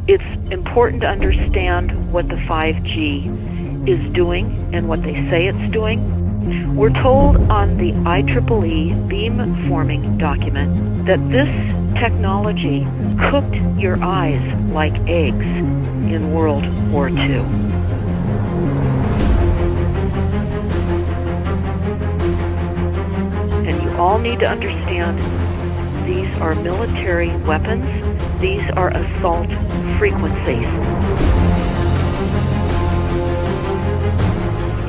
It's important to understand what the 5G is doing and what they say it's doing. We're told on the IEEE beam-forming document that this technology cooked your eyes like eggs in World War II. And you all need to understand these are military weapons. These are assault frequencies.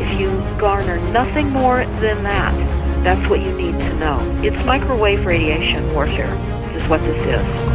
If you garner nothing more than that, that's what you need to know. It's microwave radiation warfare, is what this is.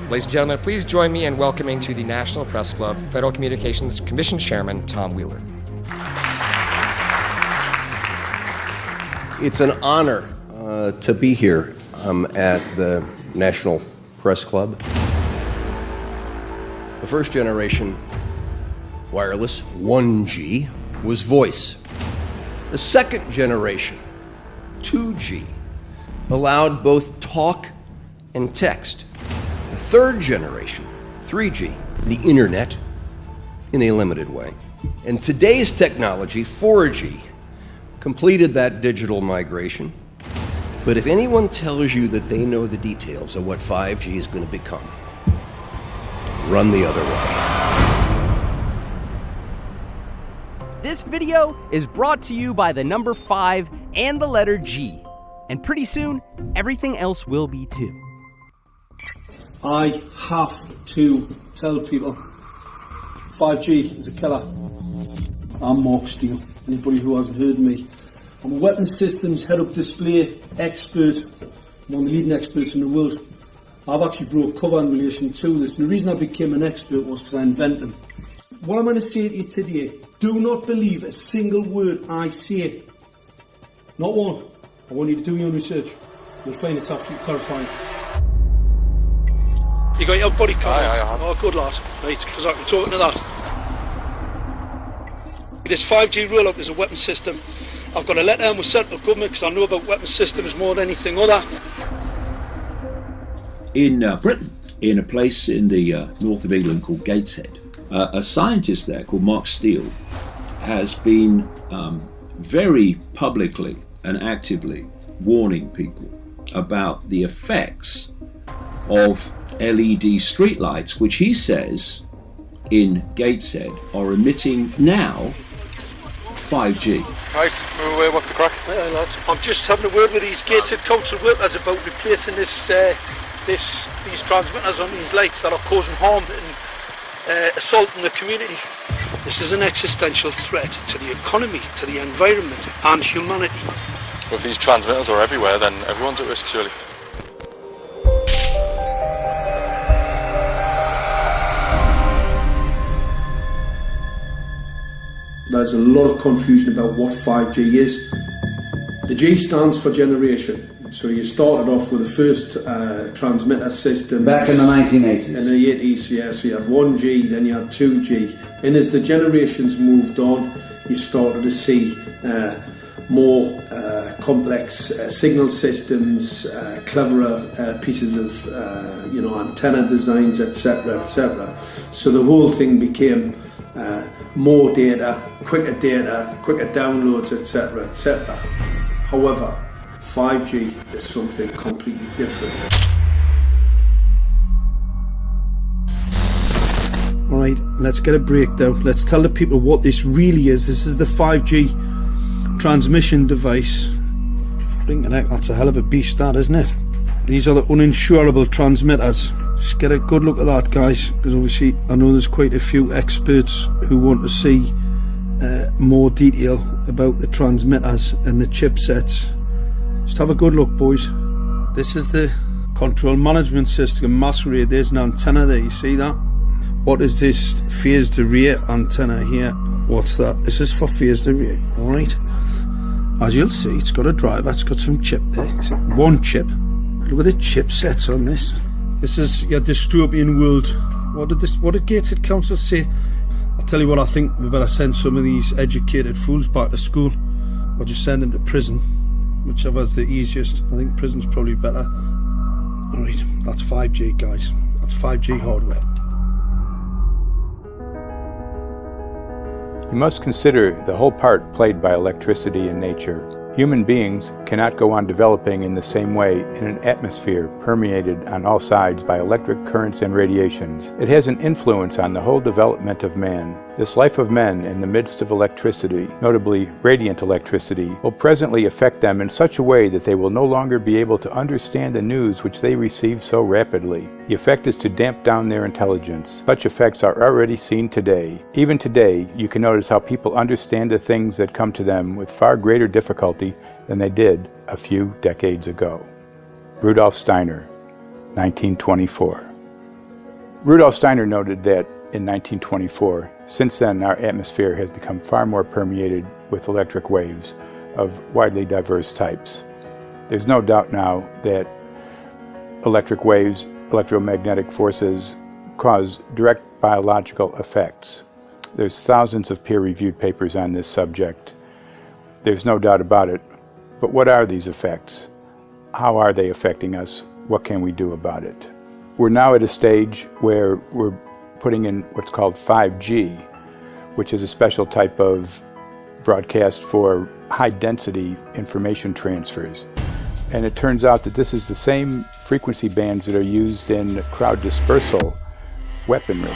Ladies and gentlemen, please join me in welcoming to the National Press Club Federal Communications Commission Chairman Tom Wheeler. It's an honor to be here at the National Press Club. The first generation wireless, 1G, was voice. The second generation, 2G, allowed both talk and text. Third generation, 3G, the internet, in a limited way. And today's technology, 4G, completed that digital migration. But if anyone tells you that they know the details of what 5G is going to become, run the other way. This video is brought to you by the number 5 and the letter G. And pretty soon, everything else will be too. I have to tell people 5G is a killer. I'm Mark Steele. Anybody who hasn't heard me, I'm a weapons systems head-up display expert, one of the leading experts in the world. I've actually brought cover in relation to this, and the reason I became an expert was because I invented them. What I'm going to say to you today, do not believe a single word I say. Not one. I want you to do your own research. You'll find it's absolutely terrifying. You got your body covered? Aye. Oh, good lad. Right, because I can talk into that. This 5G roll-up is a weapon system. I've got a letter and was sent to the government because I know about weapon systems more than anything other. In Britain, in a place in the north of England called Gateshead, a scientist there called Mark Steele has been very publicly and actively warning people about the effects of LED streetlights, which he says in Gateshead are emitting now 5G. Right, what's the crack? Hey, lads. I'm just having a word with these Gateshead council workers about replacing these transmitters on these lights that are causing harm and assaulting the community. This is an existential threat to the economy, to the environment and humanity. If these transmitters are everywhere, then everyone's at risk, surely. There's a lot of confusion about what 5G is. The G stands for generation. So you started off with the first transmitter system. Back in the 1980s. In the 80s, yeah. So you had 1G, then you had 2G. And as the generations moved on, you started to see more complex signal systems, cleverer pieces of antenna designs, etc., etc. So the whole thing became more data, quicker downloads, etc., etc. However, 5G is something completely different. Alright, let's get a breakdown. Let's tell the people what this really is. This is the 5G transmission device. Blinking heck, that's a hell of a beast, that, isn't it? These are the uninsurable transmitters. Just get a good look at that, guys, because obviously I know there's quite a few experts who want to see more detail about the transmitters and the chipsets. Just have a good look, boys. This is the control management system masquerade. There's an antenna there, you see that? What is this phased array antenna here? What's that? This is for phased array, alright? As you'll see, it's got a driver, it's got some chip there. It's one chip. Look at the chipsets on this. This is your dystopian world. What did Gated Council say? I'll tell you what, I think we better send some of these educated fools back to school, or just send them to prison, whichever's the easiest. I think prison's probably better. Alright, that's 5G, guys. That's 5G hardware. You must consider the whole part played by electricity in nature. Human beings cannot go on developing in the same way in an atmosphere permeated on all sides by electric currents and radiations. It has an influence on the whole development of man. This life of men in the midst of electricity, notably radiant electricity, will presently affect them in such a way that they will no longer be able to understand the news which they receive so rapidly. The effect is to damp down their intelligence. Such effects are already seen today. Even today, you can notice how people understand the things that come to them with far greater difficulty than they did a few decades ago. Rudolf Steiner, 1924. Rudolf Steiner noted that in 1924, since then our atmosphere has become far more permeated with electric waves of widely diverse types. There's no doubt now that electric waves, electromagnetic forces, cause direct biological effects. There's thousands of peer-reviewed papers on this subject. There's no doubt about it. But what are these effects? How are they affecting us? What can we do about it? We're now at a stage where we're putting in what's called 5G, which is a special type of broadcast for high-density information transfers. And it turns out that this is the same frequency bands that are used in crowd dispersal weaponry.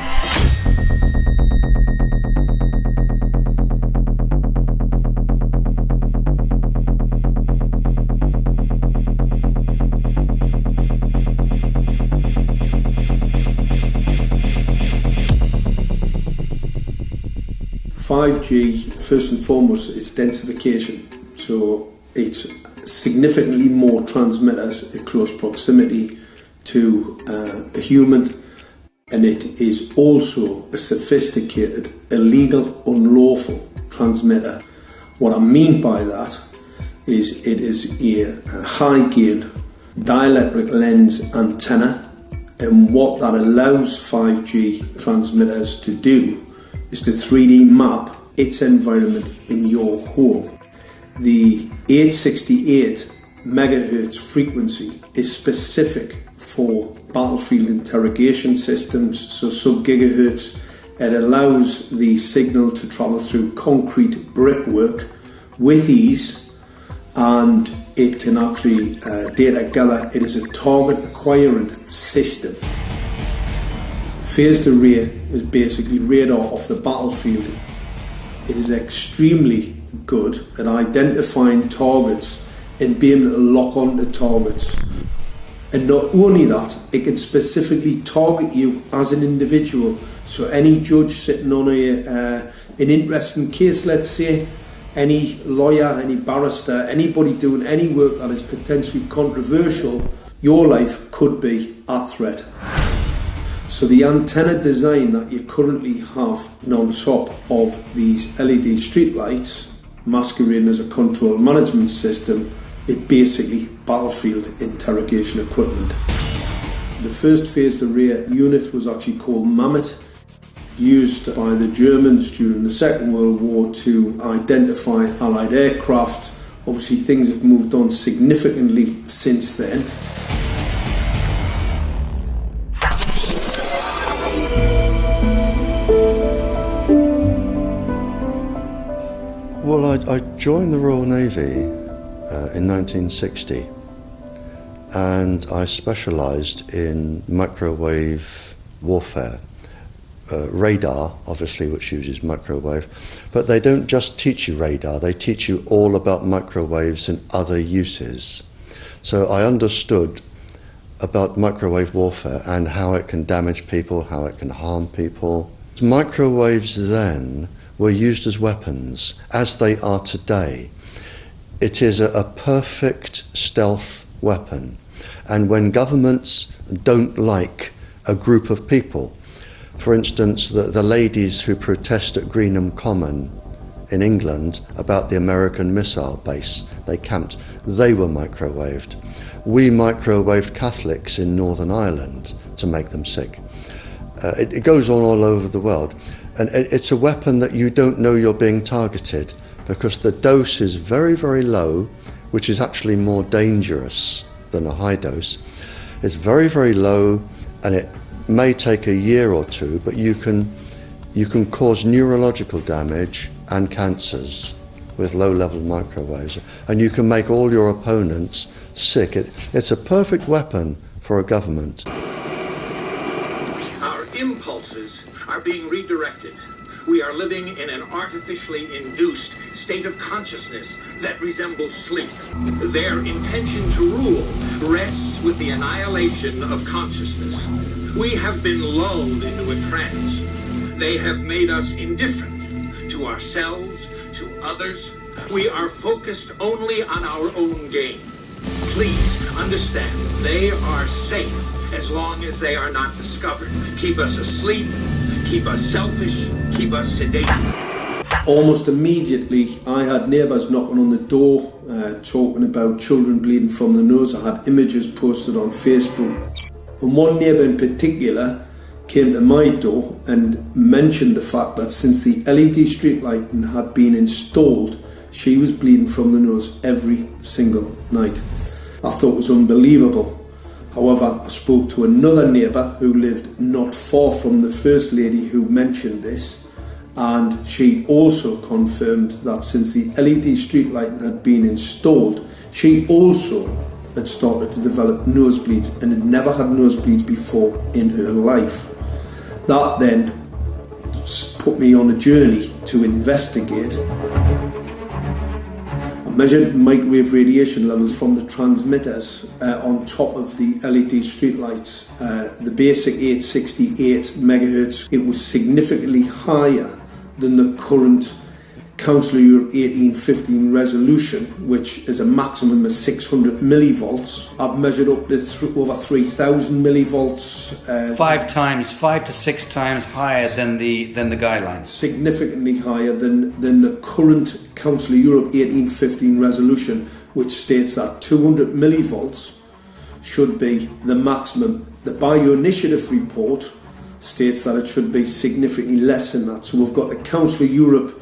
First and foremost, is densification. So it's significantly more transmitters in close proximity to a human, and it is also a sophisticated, illegal, unlawful transmitter. What I mean by that is it is a high gain dielectric lens antenna, and what that allows 5G transmitters to do is to 3D map its environment in your home. The 868 megahertz frequency is specific for battlefield interrogation systems, so sub-gigahertz. It allows the signal to travel through concrete brickwork with ease, and it can actually data gather. It is a target acquiring system. Phased array is basically radar off the battlefield. It is extremely good at identifying targets and being able to lock onto targets. And not only that, it can specifically target you as an individual. So any judge sitting on an interesting case, let's say, any lawyer, any barrister, anybody doing any work that is potentially controversial, your life could be at threat. So the antenna design that you currently have on top of these LED streetlights, masquerading as a control management system, it basically battlefield interrogation equipment. The first phased array unit was actually called Mammoth, used by the Germans during the Second World War to identify Allied aircraft. Obviously things have moved on significantly since then. Well, I joined the Royal Navy in 1960, and I specialised in microwave warfare. Radar, obviously, which uses microwave, but they don't just teach you radar, they teach you all about microwaves and other uses. So I understood about microwave warfare and how it can damage people, how it can harm people. Microwaves then were used as weapons, as they are today. It is a perfect stealth weapon, and when governments don't like a group of people, For instance, the ladies who protest at Greenham Common in England about the American missile base they camped, they were microwaved. We microwaved Catholics in Northern Ireland to make them sick. It goes on all over the world. And it's a weapon that you don't know you're being targeted, because the dose is very, very low, which is actually more dangerous than a high dose. It's very, very low, and it may take a year or two, but you can cause neurological damage and cancers with low-level microwaves, and you can make all your opponents sick. It's a perfect weapon for a government. Our impulses are being redirected. We are living in an artificially induced state of consciousness that resembles sleep. Their intention to rule rests with the annihilation of consciousness. We have been lulled into a trance. They have made us indifferent to ourselves, to others. We are focused only on our own gain. Please understand, they are safe as long as they are not discovered. Keep us asleep, keep us selfish, keep us sedated. Almost immediately, I had neighbours knocking on the door, talking about children bleeding from the nose. I had images posted on Facebook. And one neighbour in particular came to my door and mentioned the fact that since the LED street lighting had been installed, she was bleeding from the nose every single night. I thought it was unbelievable. However, I spoke to another neighbour who lived not far from the first lady who mentioned this, and she also confirmed that since the LED street lighting had been installed, she also had started to develop nosebleeds and had never had nosebleeds before in her life. That then put me on a journey to investigate. I measured microwave radiation levels from the transmitters on top of the LED streetlights. The basic 868 megahertz, it was significantly higher than the current Council of Europe 1815 resolution, which is a maximum of 600 millivolts. I've measured up to over 3,000 millivolts. 5 to 6 times higher than the guidelines. Significantly higher than the current Council of Europe 1815 resolution, which states that 200 millivolts should be the maximum. The Bioinitiative report states that it should be significantly less than that. So we've got the Council of Europe.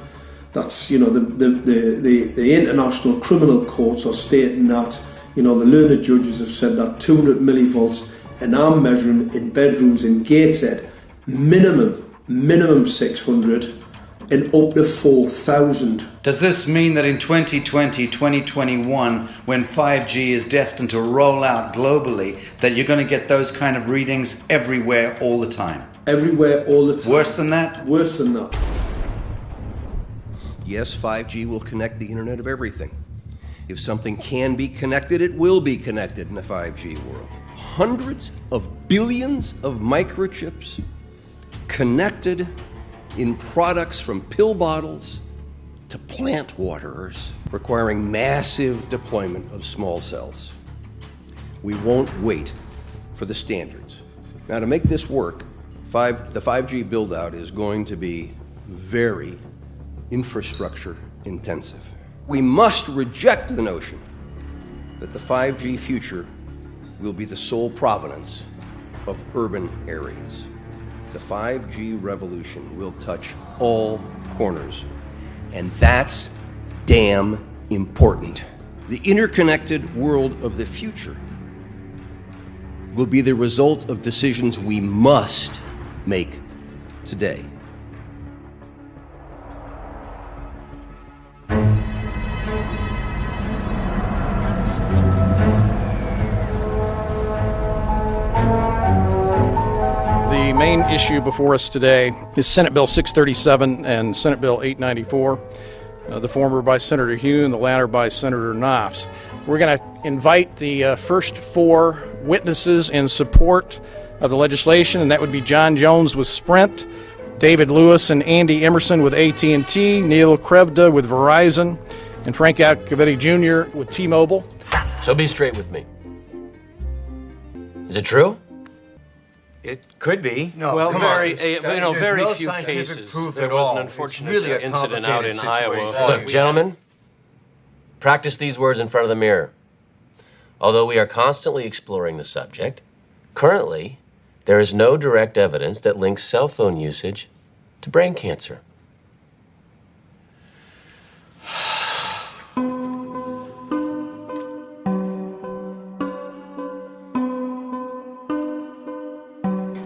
That's, the international criminal courts are stating that, the learned judges have said that 200 millivolts, and I'm measuring in bedrooms in Gateshead, minimum 600 and up to 4,000. Does this mean that in 2020, 2021, when 5G is destined to roll out globally, that you're going to get those kind of readings everywhere all the time? Everywhere all the time. Worse than that? Worse than that. Yes, 5G will connect the Internet of everything. If something can be connected, it will be connected in the 5G world. Hundreds of billions of microchips connected in products from pill bottles to plant waterers, requiring massive deployment of small cells. We won't wait for the standards. Now, to make this work, the 5G build-out is going to be very infrastructure intensive. We must reject the notion that the 5G future will be the sole provenance of urban areas. The 5G revolution will touch all corners, and that's damn important. The interconnected world of the future will be the result of decisions we must make today. The main issue before us today is Senate Bill 637 and Senate Bill 894, the former by Senator Hugh and the latter by Senator Knopf. We're going to invite the first four witnesses in support of the legislation, and that would be John Jones with Sprint, David Lewis and Andy Emerson with AT&T, Neil Krevda with Verizon, and Frank Alcavetti Jr. with T-Mobile. So be straight with me. Is it true? It could be. No, well, very few cases. There was an unfortunate incident out in Iowa. Look, gentlemen, practice these words in front of the mirror. Although we are constantly exploring the subject, currently, there is no direct evidence that links cell phone usage to brain cancer.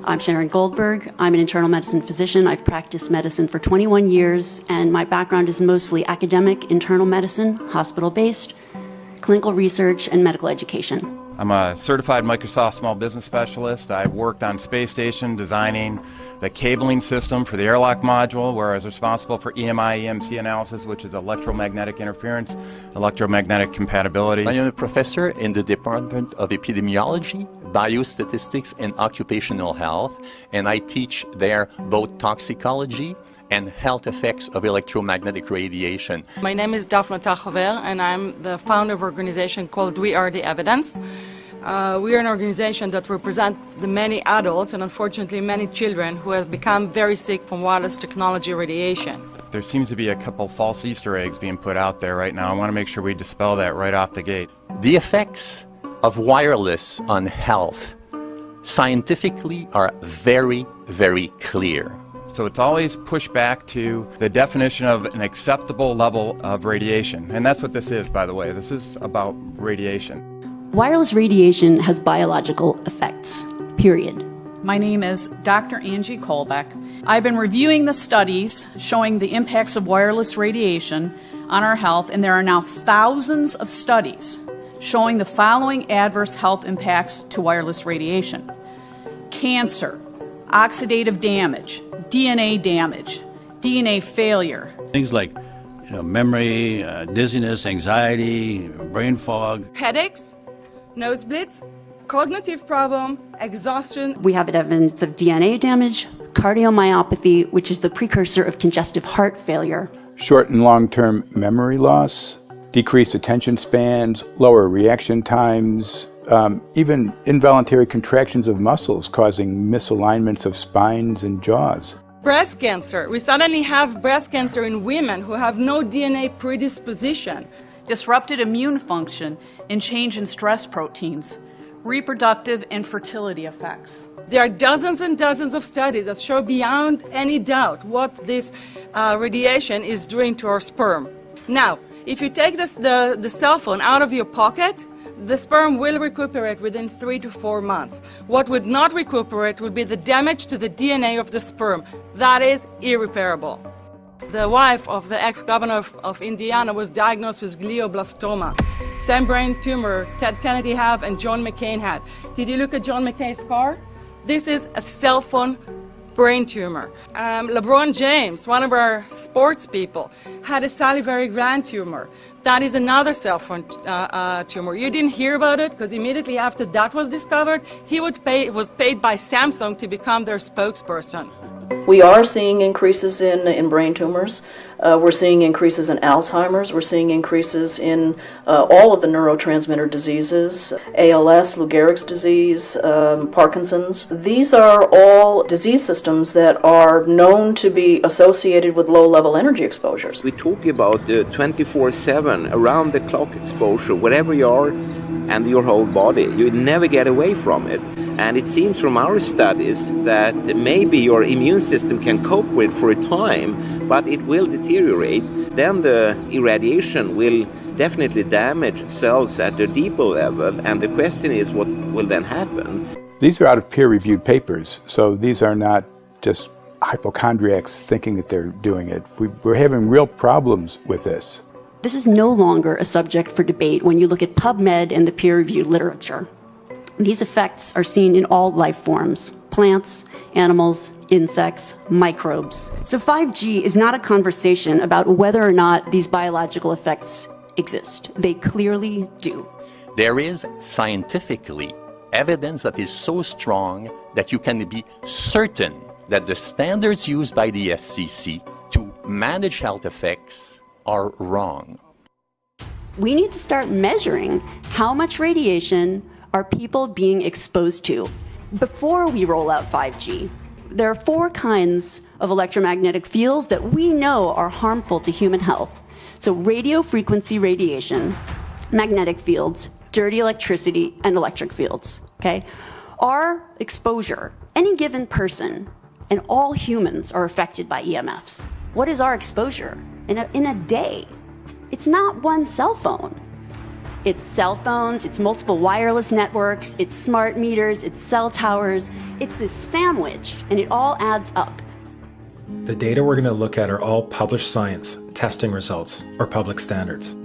I'm Sharon Goldberg. I'm an internal medicine physician. I've practiced medicine for 21 years, and my background is mostly academic, internal medicine, hospital-based, clinical research, and medical education. I'm a certified Microsoft small business specialist. I've worked on space station designing the cabling system for the airlock module, where I was responsible for EMI/EMC analysis, which is electromagnetic interference, electromagnetic compatibility. I am a professor in the Department of Epidemiology, Biostatistics, and Occupational Health, and I teach there both toxicology and health effects of electromagnetic radiation. My name is Daphne Tachover, and I'm the founder of an organization called We Are the Evidence. We are an organization that represents the many adults and unfortunately many children who have become very sick from wireless technology radiation. There seems to be a couple false Easter eggs being put out there right now. I want to make sure we dispel that right off the gate. The effects of wireless on health scientifically are very, very clear. So it's always pushed back to the definition of an acceptable level of radiation. And that's what this is, by the way. This is about radiation. Wireless radiation has biological effects, period. My name is Dr. Angie Kolbeck. I've been reviewing the studies showing the impacts of wireless radiation on our health, and there are now thousands of studies showing the following adverse health impacts to wireless radiation: cancer, oxidative damage, DNA damage, DNA failure. Things like memory, dizziness, anxiety, brain fog. Headaches, nosebleeds, cognitive problem, exhaustion. We have evidence of DNA damage, cardiomyopathy, which is the precursor of congestive heart failure. Short and long-term memory loss, decreased attention spans, lower reaction times, even involuntary contractions of muscles causing misalignments of spines and jaws. Breast cancer. We suddenly have breast cancer in women who have no DNA predisposition. Disrupted immune function and change in stress proteins, reproductive and fertility effects. There are dozens and dozens of studies that show beyond any doubt what this radiation is doing to our sperm. Now, if you take the cell phone out of your pocket, the sperm will recuperate within 3 to 4 months. What would not recuperate would be the damage to the DNA of the sperm. That is irreparable. The wife of the ex-governor of Indiana was diagnosed with glioblastoma. Same brain tumor Ted Kennedy had and John McCain had. Did you look at John McCain's scar? This is a cell phone brain tumor. LeBron James, one of our sports people, had a salivary gland tumor. That is another cell phone tumor. You didn't hear about it because immediately after that was discovered, he was paid by Samsung to become their spokesperson. We are seeing increases in brain tumors. We're seeing increases in Alzheimer's. We're seeing increases in all of the neurotransmitter diseases, ALS, Lou Gehrig's disease, Parkinson's. These are all disease systems that are known to be associated with low-level energy exposures. We talk about 24/7, around-the-clock exposure, wherever you are and your whole body. You never get away from it. And it seems from our studies that maybe your immune system can cope with for a time, but it will deteriorate. Then the irradiation will definitely damage cells at a deeper level, and the question is what will then happen? These are out of peer-reviewed papers, so these are not just hypochondriacs thinking that they're doing it. We're having real problems with this. This is no longer a subject for debate when you look at PubMed and the peer-reviewed literature. These effects are seen in all life forms: plants, animals, insects, microbes. So 5G is not a conversation about whether or not these biological effects exist. They clearly do. There is scientifically evidence that is so strong that you can be certain that the standards used by the FCC to manage health effects are wrong. We need to start measuring how much radiation are people being exposed to. before we roll out 5G, there are 4 kinds of electromagnetic fields that we know are harmful to human health. So radio frequency radiation, magnetic fields, dirty electricity, and electric fields, okay? Our exposure, any given person, and all humans are affected by EMFs. What is our exposure in a day? It's not one cell phone. It's cell phones, it's multiple wireless networks, it's smart meters, it's cell towers. It's this sandwich, and it all adds up. The data we're going to look at are all published science, testing results, or public standards.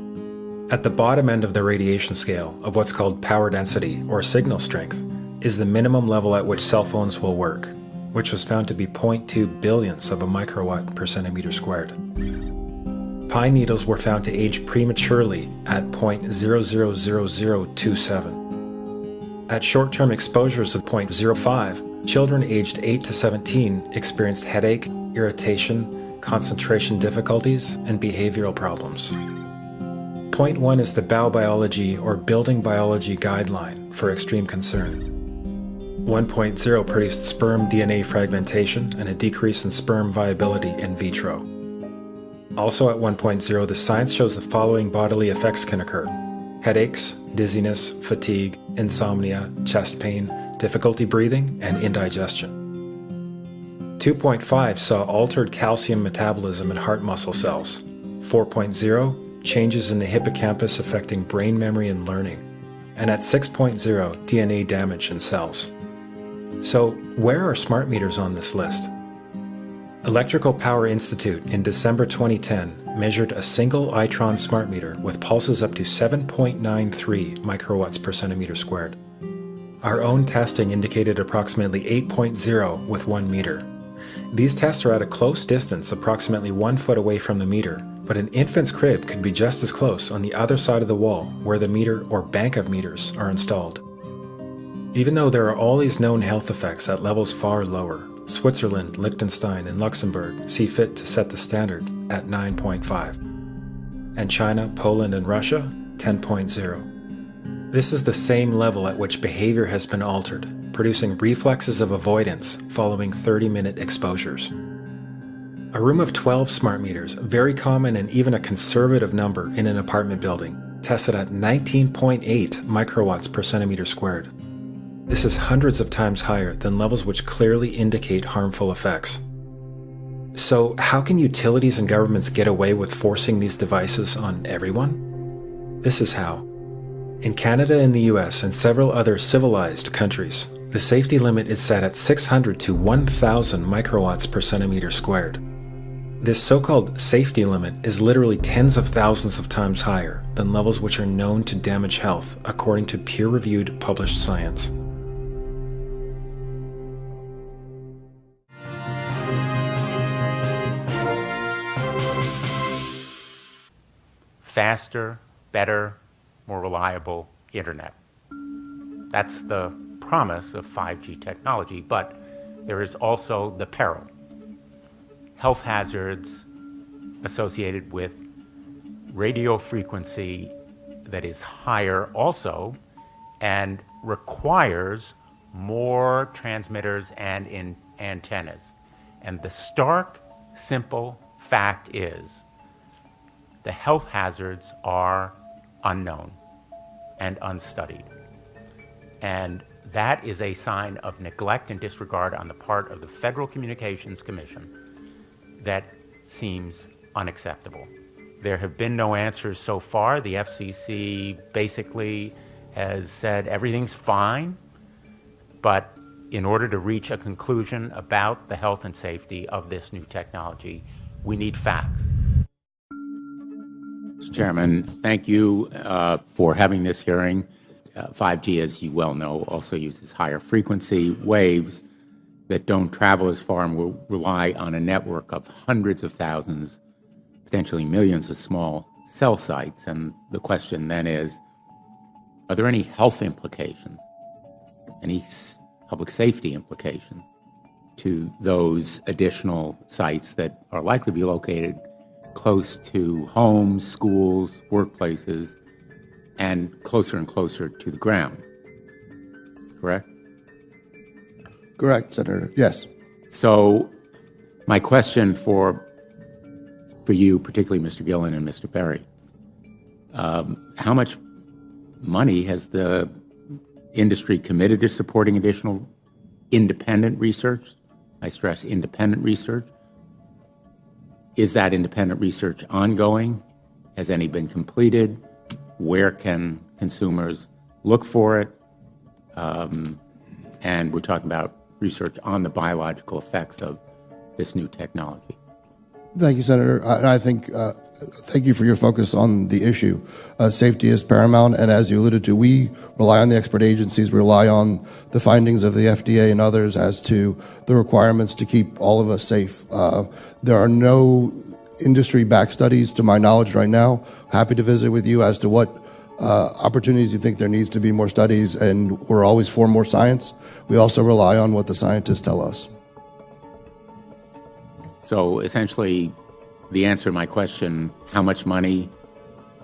At the bottom end of the radiation scale of what's called power density, or signal strength, is the minimum level at which cell phones will work, which was found to be 0.2 billionths of a microwatt per centimeter squared. Pine needles were found to age prematurely at 0.000027. At short-term exposures of 0.05, children aged 8 to 17 experienced headache, irritation, concentration difficulties, and behavioral problems. 0.1 is the biobiology or building biology guideline for extreme concern. 1.0 produced sperm DNA fragmentation and a decrease in sperm viability in vitro. Also at 1.0, the science shows the following bodily effects can occur: headaches, dizziness, fatigue, insomnia, chest pain, difficulty breathing, and indigestion. 2.5 saw altered calcium metabolism in heart muscle cells. 4.0, changes in the hippocampus affecting brain memory and learning. And at 6.0, DNA damage in cells. So, where are smart meters on this list? Electrical Power Institute in December 2010 measured a single Itron smart meter with pulses up to 7.93 microwatts per centimeter squared. Our own testing indicated approximately 8.0 with 1 meter. These tests are at a close distance, approximately 1 foot away from the meter, but an infant's crib could be just as close on the other side of the wall where the meter or bank of meters are installed. Even though there are all these known health effects at levels far lower, Switzerland, Liechtenstein, and Luxembourg see fit to set the standard at 9.5. And China, Poland, and Russia, 10.0. This is the same level at which behavior has been altered, producing reflexes of avoidance following 30-minute exposures. A room of 12 smart meters, very common and even a conservative number in an apartment building, tested at 19.8 microwatts per centimeter squared. This is hundreds of times higher than levels which clearly indicate harmful effects. So, how can utilities and governments get away with forcing these devices on everyone? This is how. In Canada and the US and several other civilized countries, the safety limit is set at 600 to 1,000 microwatts per centimeter squared. This so-called safety limit is literally tens of thousands of times higher than levels which are known to damage health according to peer-reviewed published science. Faster, better, more reliable internet. That's the promise of 5G technology, but there is also the peril. Health hazards associated with radio frequency that is higher also and requires more transmitters and antennas. And the stark, simple fact is the health hazards are unknown and unstudied. And that is a sign of neglect and disregard on the part of the Federal Communications Commission that seems unacceptable. There have been no answers so far. The FCC basically has said everything's fine, but in order to reach a conclusion about the health and safety of this new technology, we need facts. Mr. Chairman, thank you for having this hearing. 5G, as you well know, also uses higher frequency waves that don't travel as far and will rely on a network of hundreds of thousands, potentially millions of small cell sites. And the question then is, are there any health implications, any public safety implications to those additional sites that are likely to be located close to homes, schools, workplaces, and closer to the ground, correct? Correct, Senator. Yes. So my question for you, particularly Mr. Gillen and Mr. Berry, how much money has the industry committed to supporting additional independent research? I stress independent research. Is that independent research ongoing? Has any been completed? Where can consumers look for it? And we're talking about research on the biological effects of this new technology. Thank you, Senator. I think, thank you for your focus on the issue. Safety is paramount, and as you alluded to, we rely on the expert agencies, we rely on the findings of the FDA and others as to the requirements to keep all of us safe. There are no industry-backed studies, to my knowledge right now. Happy to visit with you as to what opportunities you think there needs to be more studies, and we're always for more science. We also rely on what the scientists tell us. So essentially, the answer to my question, how much money?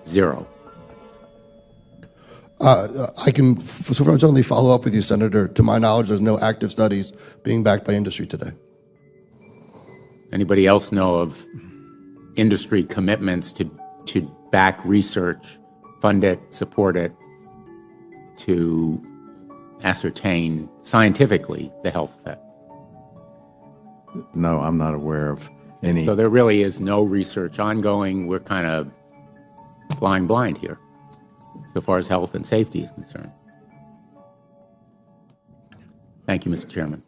Zero. I can certainly follow up with you, Senator. To my knowledge, there's no active studies being backed by industry today. Anybody else know of industry commitments to back research, fund it, support it, to ascertain scientifically the health effect? No, I'm not aware of any. So there really is no research ongoing. We're kind of flying blind here, so far as health and safety is concerned. Thank you, Mr. Chairman.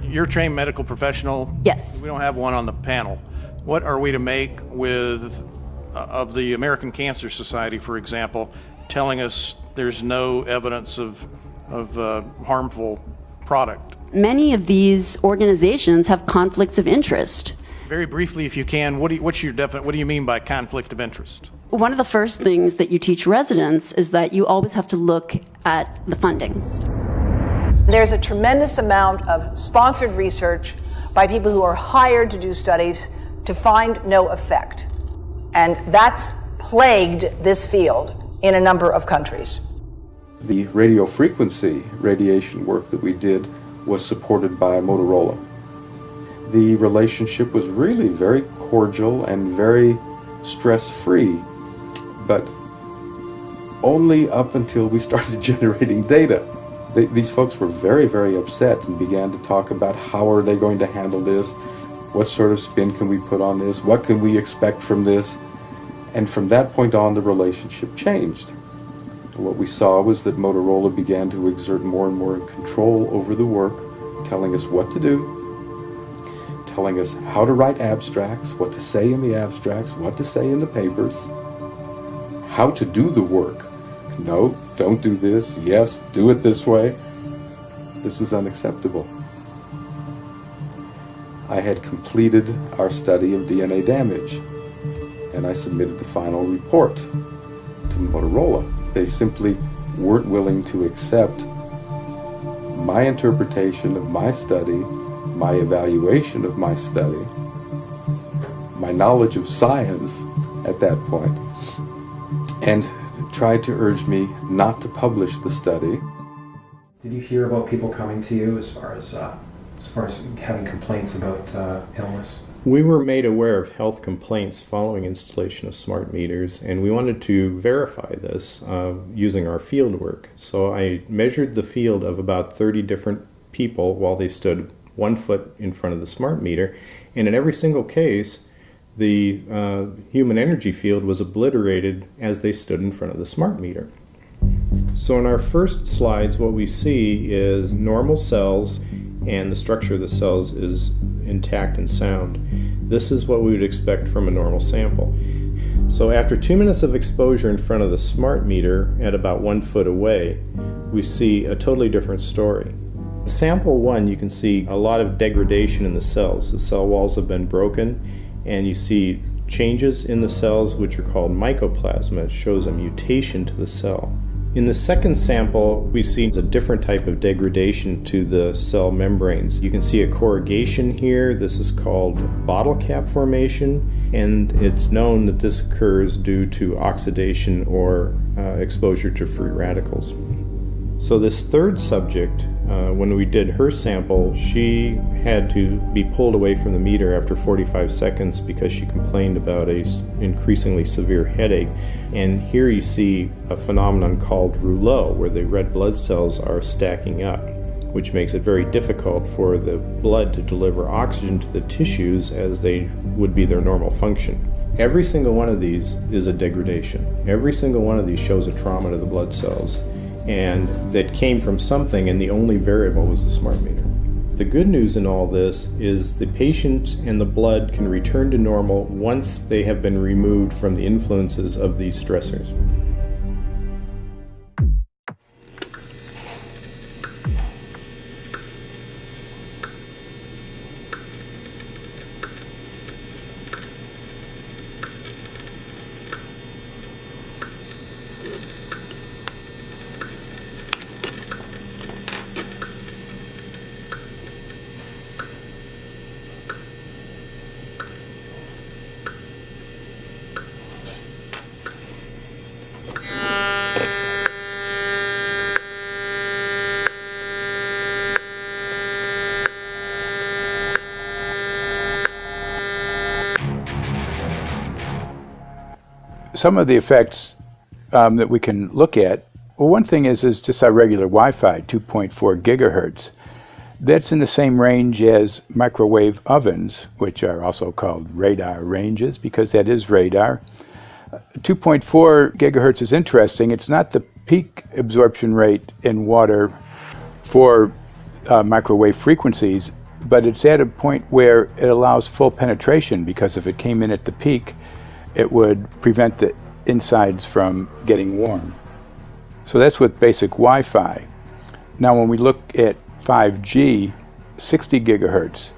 You're a trained medical professional. Yes. We don't have one on the panel. What are we to make of the American Cancer Society, for example, telling us there's no evidence of harmful product? Many of these organizations have conflicts of interest. Very briefly, if you can, what do you mean by conflict of interest? One of the first things that you teach residents is that you always have to look at the funding. There's a tremendous amount of sponsored research by people who are hired to do studies to find no effect. And that's plagued this field in a number of countries. The radio frequency radiation work that we did was supported by Motorola. The relationship was really very cordial and very stress-free, but only up until we started generating data. These folks were very, very upset and began to talk about how are they going to handle this, what sort of spin can we put on this, what can we expect from this, and from that point on the relationship changed. What we saw was that Motorola began to exert more and more control over the work, telling us what to do, telling us how to write abstracts, what to say in the abstracts, what to say in the papers, how to do the work. No, don't do this. Yes, do it this way. This was unacceptable. I had completed our study of DNA damage, and I submitted the final report to Motorola. They simply weren't willing to accept my interpretation of my study, my evaluation of my study, my knowledge of science at that point, and tried to urge me not to publish the study. Did you hear about people coming to you as far as having complaints about illness? We were made aware of health complaints following installation of smart meters, and we wanted to verify this using our field work. So I measured the field of about 30 different people while they stood 1 foot in front of the smart meter, and in every single case, the human energy field was obliterated as they stood in front of the smart meter. So in our first slides, what we see is normal cells, and the structure of the cells is intact and sound. This is what we would expect from a normal sample. So after 2 minutes of exposure in front of the smart meter at about 1 foot away, we see a totally different story. Sample 1, you can see a lot of degradation in the cells. The cell walls have been broken, and you see changes in the cells which are called mycoplasma. It shows a mutation to the cell. In the second sample, we see a different type of degradation to the cell membranes. You can see a corrugation here. This is called bottle cap formation, and it's known that this occurs due to oxidation or exposure to free radicals. So this third subject, when we did her sample, she had to be pulled away from the meter after 45 seconds because she complained about an increasingly severe headache. And here you see a phenomenon called rouleau, where the red blood cells are stacking up, which makes it very difficult for the blood to deliver oxygen to the tissues as they would be their normal function. Every single one of these is a degradation. Every single one of these shows a trauma to the blood cells, and that came from something, and the only variable was the smart meter. The good news in all this is the patient and the blood can return to normal once they have been removed from the influences of these stressors. Some of the effects that we can look at, well, one thing is just our regular Wi-Fi, 2.4 gigahertz. That's in the same range as microwave ovens, which are also called radar ranges, because that is radar. 2.4 gigahertz is interesting. It's not the peak absorption rate in water for microwave frequencies, but it's at a point where it allows full penetration, because if it came in at the peak, it would prevent the insides from getting warm. So that's with basic Wi-Fi. Now when we look at 5G, 60 gigahertz,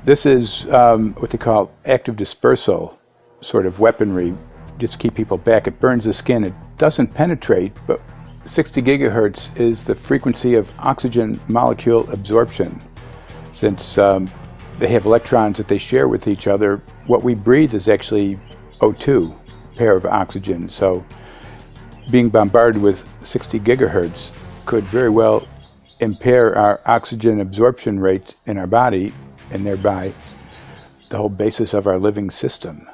this is what they call active dispersal sort of weaponry, just to keep people back. It burns the skin. It doesn't penetrate, but 60 gigahertz is the frequency of oxygen molecule absorption. Since they have electrons that they share with each other, what we breathe is actually O2, pair of oxygen. So being bombarded with 60 gigahertz could very well impair our oxygen absorption rates in our body, and thereby the whole basis of our living system.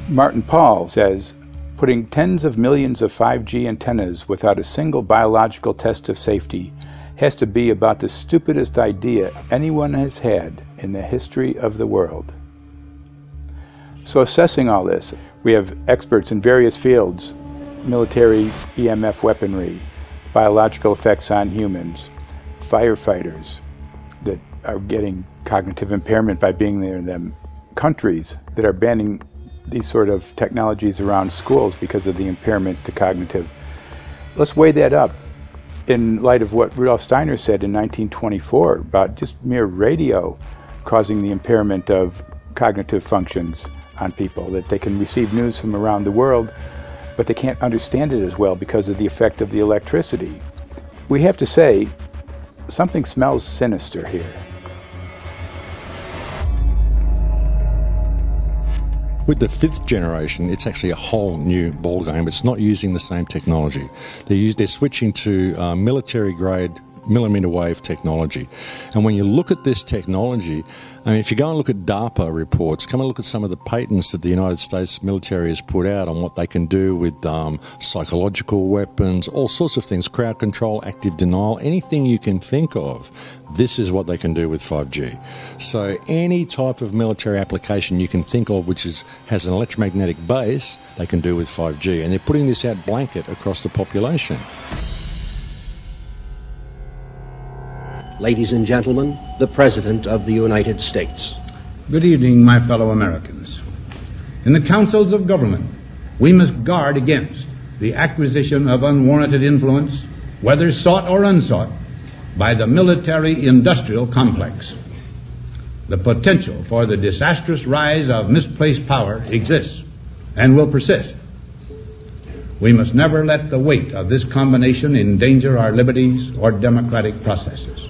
Martin Paul says, putting tens of millions of 5G antennas without a single biological test of safety has to be about the stupidest idea anyone has had in the history of the world. So assessing all this, we have experts in various fields, military EMF weaponry, biological effects on humans, firefighters that are getting cognitive impairment by being there in them, countries that are banning these sort of technologies around schools because of the impairment to cognitive. Let's weigh that up in light of what Rudolf Steiner said in 1924 about just mere radio causing the impairment of cognitive functions on people, that they can receive news from around the world, but they can't understand it as well because of the effect of the electricity. We have to say, something smells sinister here. With the fifth generation, it's actually a whole new ballgame. It's not using the same technology. They're switching to military-grade millimeter wave technology. And when you look at this technology, I mean, if you go and look at DARPA reports, come and look at some of the patents that the United States military has put out on what they can do with psychological weapons, all sorts of things, crowd control, active denial, anything you can think of, this is what they can do with 5G. So any type of military application you can think of which has an electromagnetic base, they can do with 5G. And they're putting this out blanket across the population. Ladies and gentlemen, the President of the United States. Good evening, my fellow Americans. In the councils of government, we must guard against the acquisition of unwarranted influence, whether sought or unsought, by the military-industrial complex. The potential for the disastrous rise of misplaced power exists and will persist. We must never let the weight of this combination endanger our liberties or democratic processes.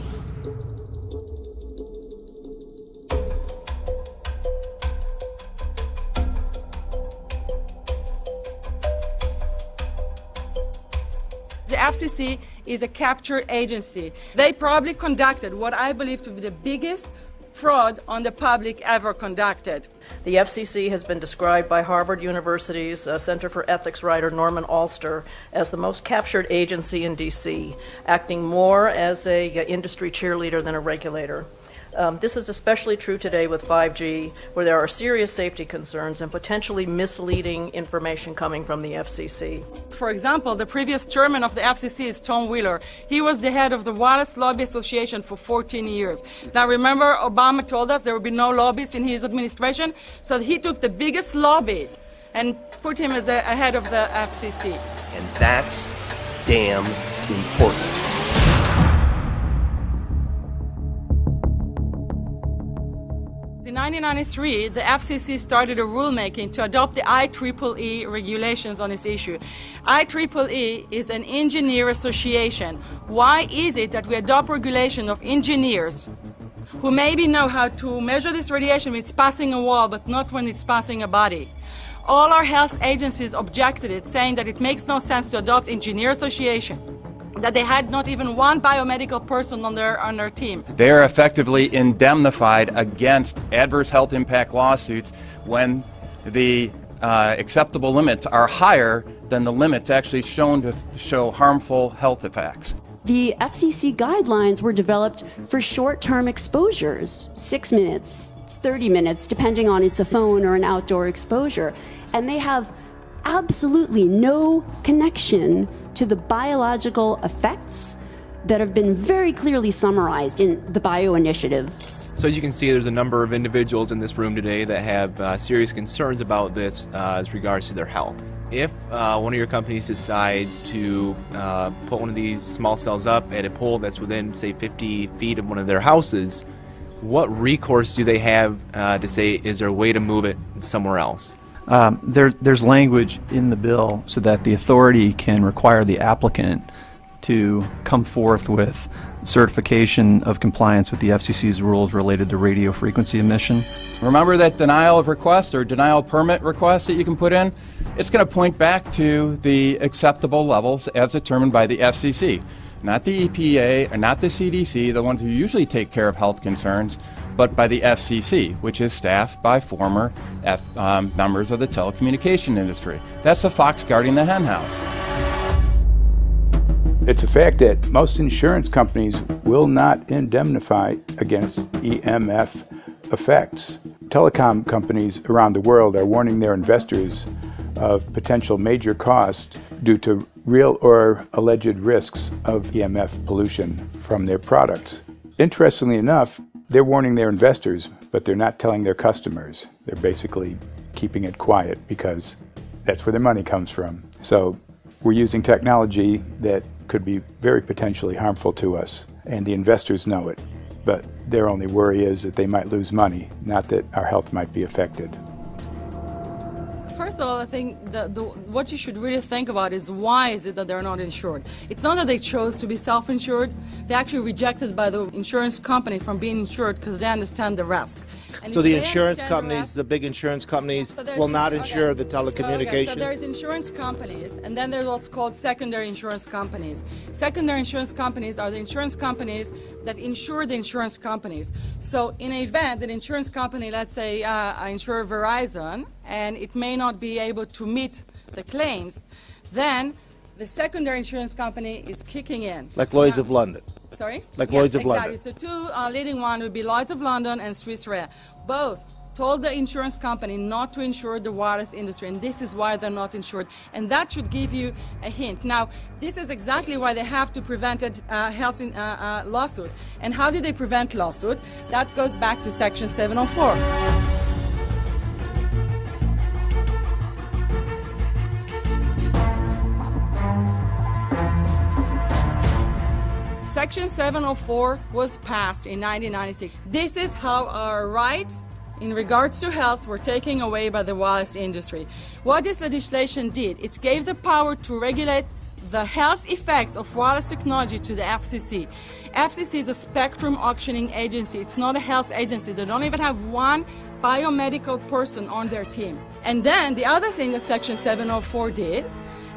The FCC is a capture agency. They probably conducted what I believe to be the biggest fraud on the public ever conducted. The FCC has been described by Harvard University's Center for Ethics writer Norman Alster as the most captured agency in D.C., acting more as an industry cheerleader than a regulator. This is especially true today with 5G, where there are serious safety concerns and potentially misleading information coming from the FCC. For example, the previous chairman of the FCC is Tom Wheeler. He was the head of the Wireless Lobby Association for 14 years. Now remember, Obama told us there would be no lobbyists in his administration, so he took the biggest lobby and put him as a head of the FCC. And that's damn important. In 1993, the FCC started a rulemaking to adopt the IEEE regulations on this issue. IEEE is an engineer association. Why is it that we adopt regulation of engineers who maybe know how to measure this radiation when it's passing a wall, but not when it's passing a body? All our health agencies objected it, saying that it makes no sense to adopt engineer association, that they had not even one biomedical person on their team. They are effectively indemnified against adverse health impact lawsuits when the acceptable limits are higher than the limits actually shown to show harmful health effects. The FCC guidelines were developed for short-term exposures, 6 minutes, 30 minutes, depending on it's a phone or an outdoor exposure. And they have absolutely no connection to the biological effects that have been very clearly summarized in the Bio Initiative. So as you can see, there's a number of individuals in this room today that have serious concerns about this as regards to their health. If one of your companies decides to put one of these small cells up at a pole that's within, say, 50 feet of one of their houses, what recourse do they have to say, is there a way to move it somewhere else? There's language in the bill so that the authority can require the applicant to come forth with certification of compliance with the FCC's rules related to radio frequency emission. Remember that denial of request or denial of permit request that you can put in? It's going to point back to the acceptable levels as determined by the FCC. Not the EPA or not the CDC, the ones who usually take care of health concerns, but by the FCC, which is staffed by former members of the telecommunication industry. That's the fox guarding the hen house. It's a fact that most insurance companies will not indemnify against EMF effects. Telecom companies around the world are warning their investors of potential major costs due to real or alleged risks of EMF pollution from their products. Interestingly enough, they're warning their investors, but they're not telling their customers. They're basically keeping it quiet because that's where their money comes from. So we're using technology that could be very potentially harmful to us, and the investors know it. But their only worry is that they might lose money, not that our health might be affected. First of all, I think what you should really think about is why is it that they're not insured? It's not that they chose to be self-insured. They're actually rejected by the insurance company from being insured because they understand the risk. And so the insurance companies, the big insurance companies, will not insure the telecommunications? So there's insurance companies, and then there's what's called secondary insurance companies. Secondary insurance companies are the insurance companies that insure the insurance companies. So in an event, an insurance company, let's say I insure Verizon, and it may not be able to meet the claims, then the secondary insurance company is kicking in. Like Lloyd's of London. Sorry? Like Yes, Lloyd's of exactly. London. So two leading ones would be Lloyd's of London and Swiss Re. Both told the insurance company not to insure the wireless industry, and this is why they're not insured. And that should give you a hint. Now, this is exactly why they have to prevent a health lawsuit. And how did they prevent lawsuit? That goes back to Section 704. Section 704 was passed in 1996. This is how our rights in regards to health were taken away by the wireless industry. What this legislation did, it gave the power to regulate the health effects of wireless technology to the FCC. FCC is a spectrum auctioning agency. It's not a health agency. They don't even have one biomedical person on their team. And then the other thing that Section 704 did,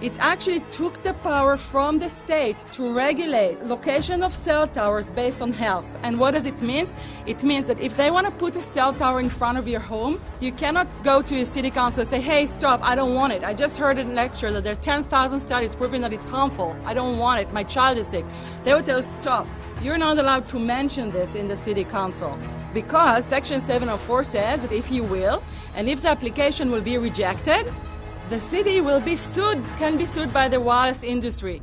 it actually took the power from the states to regulate location of cell towers based on health. And what does it mean? It means that if they want to put a cell tower in front of your home, you cannot go to your city council and say, hey, stop, I don't want it. I just heard in a lecture that there are 10,000 studies proving that it's harmful. I don't want it. My child is sick. They would tell you, stop. You're not allowed to mention this in the city council because Section 704 says that if you will, and if the application will be rejected, the city will be sued, can be sued by the wireless industry.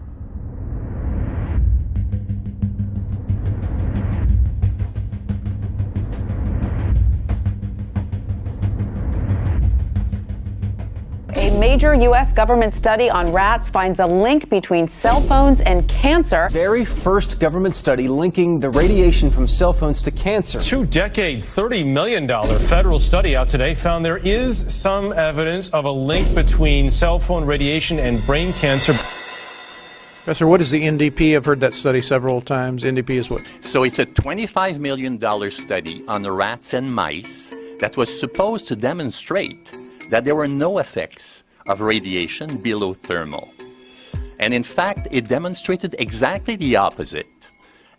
A major U.S. government study on rats finds a link between cell phones and cancer. Very first government study linking the radiation from cell phones to cancer. 2-decade, $30 million federal study out today found there is some evidence of a link between cell phone radiation and brain cancer. Professor, what is the NDP? I've heard that study several times. NDP is what? So it's a $25 million study on the rats and mice that was supposed to demonstrate that there were no effects of radiation below thermal. And in fact, it demonstrated exactly the opposite.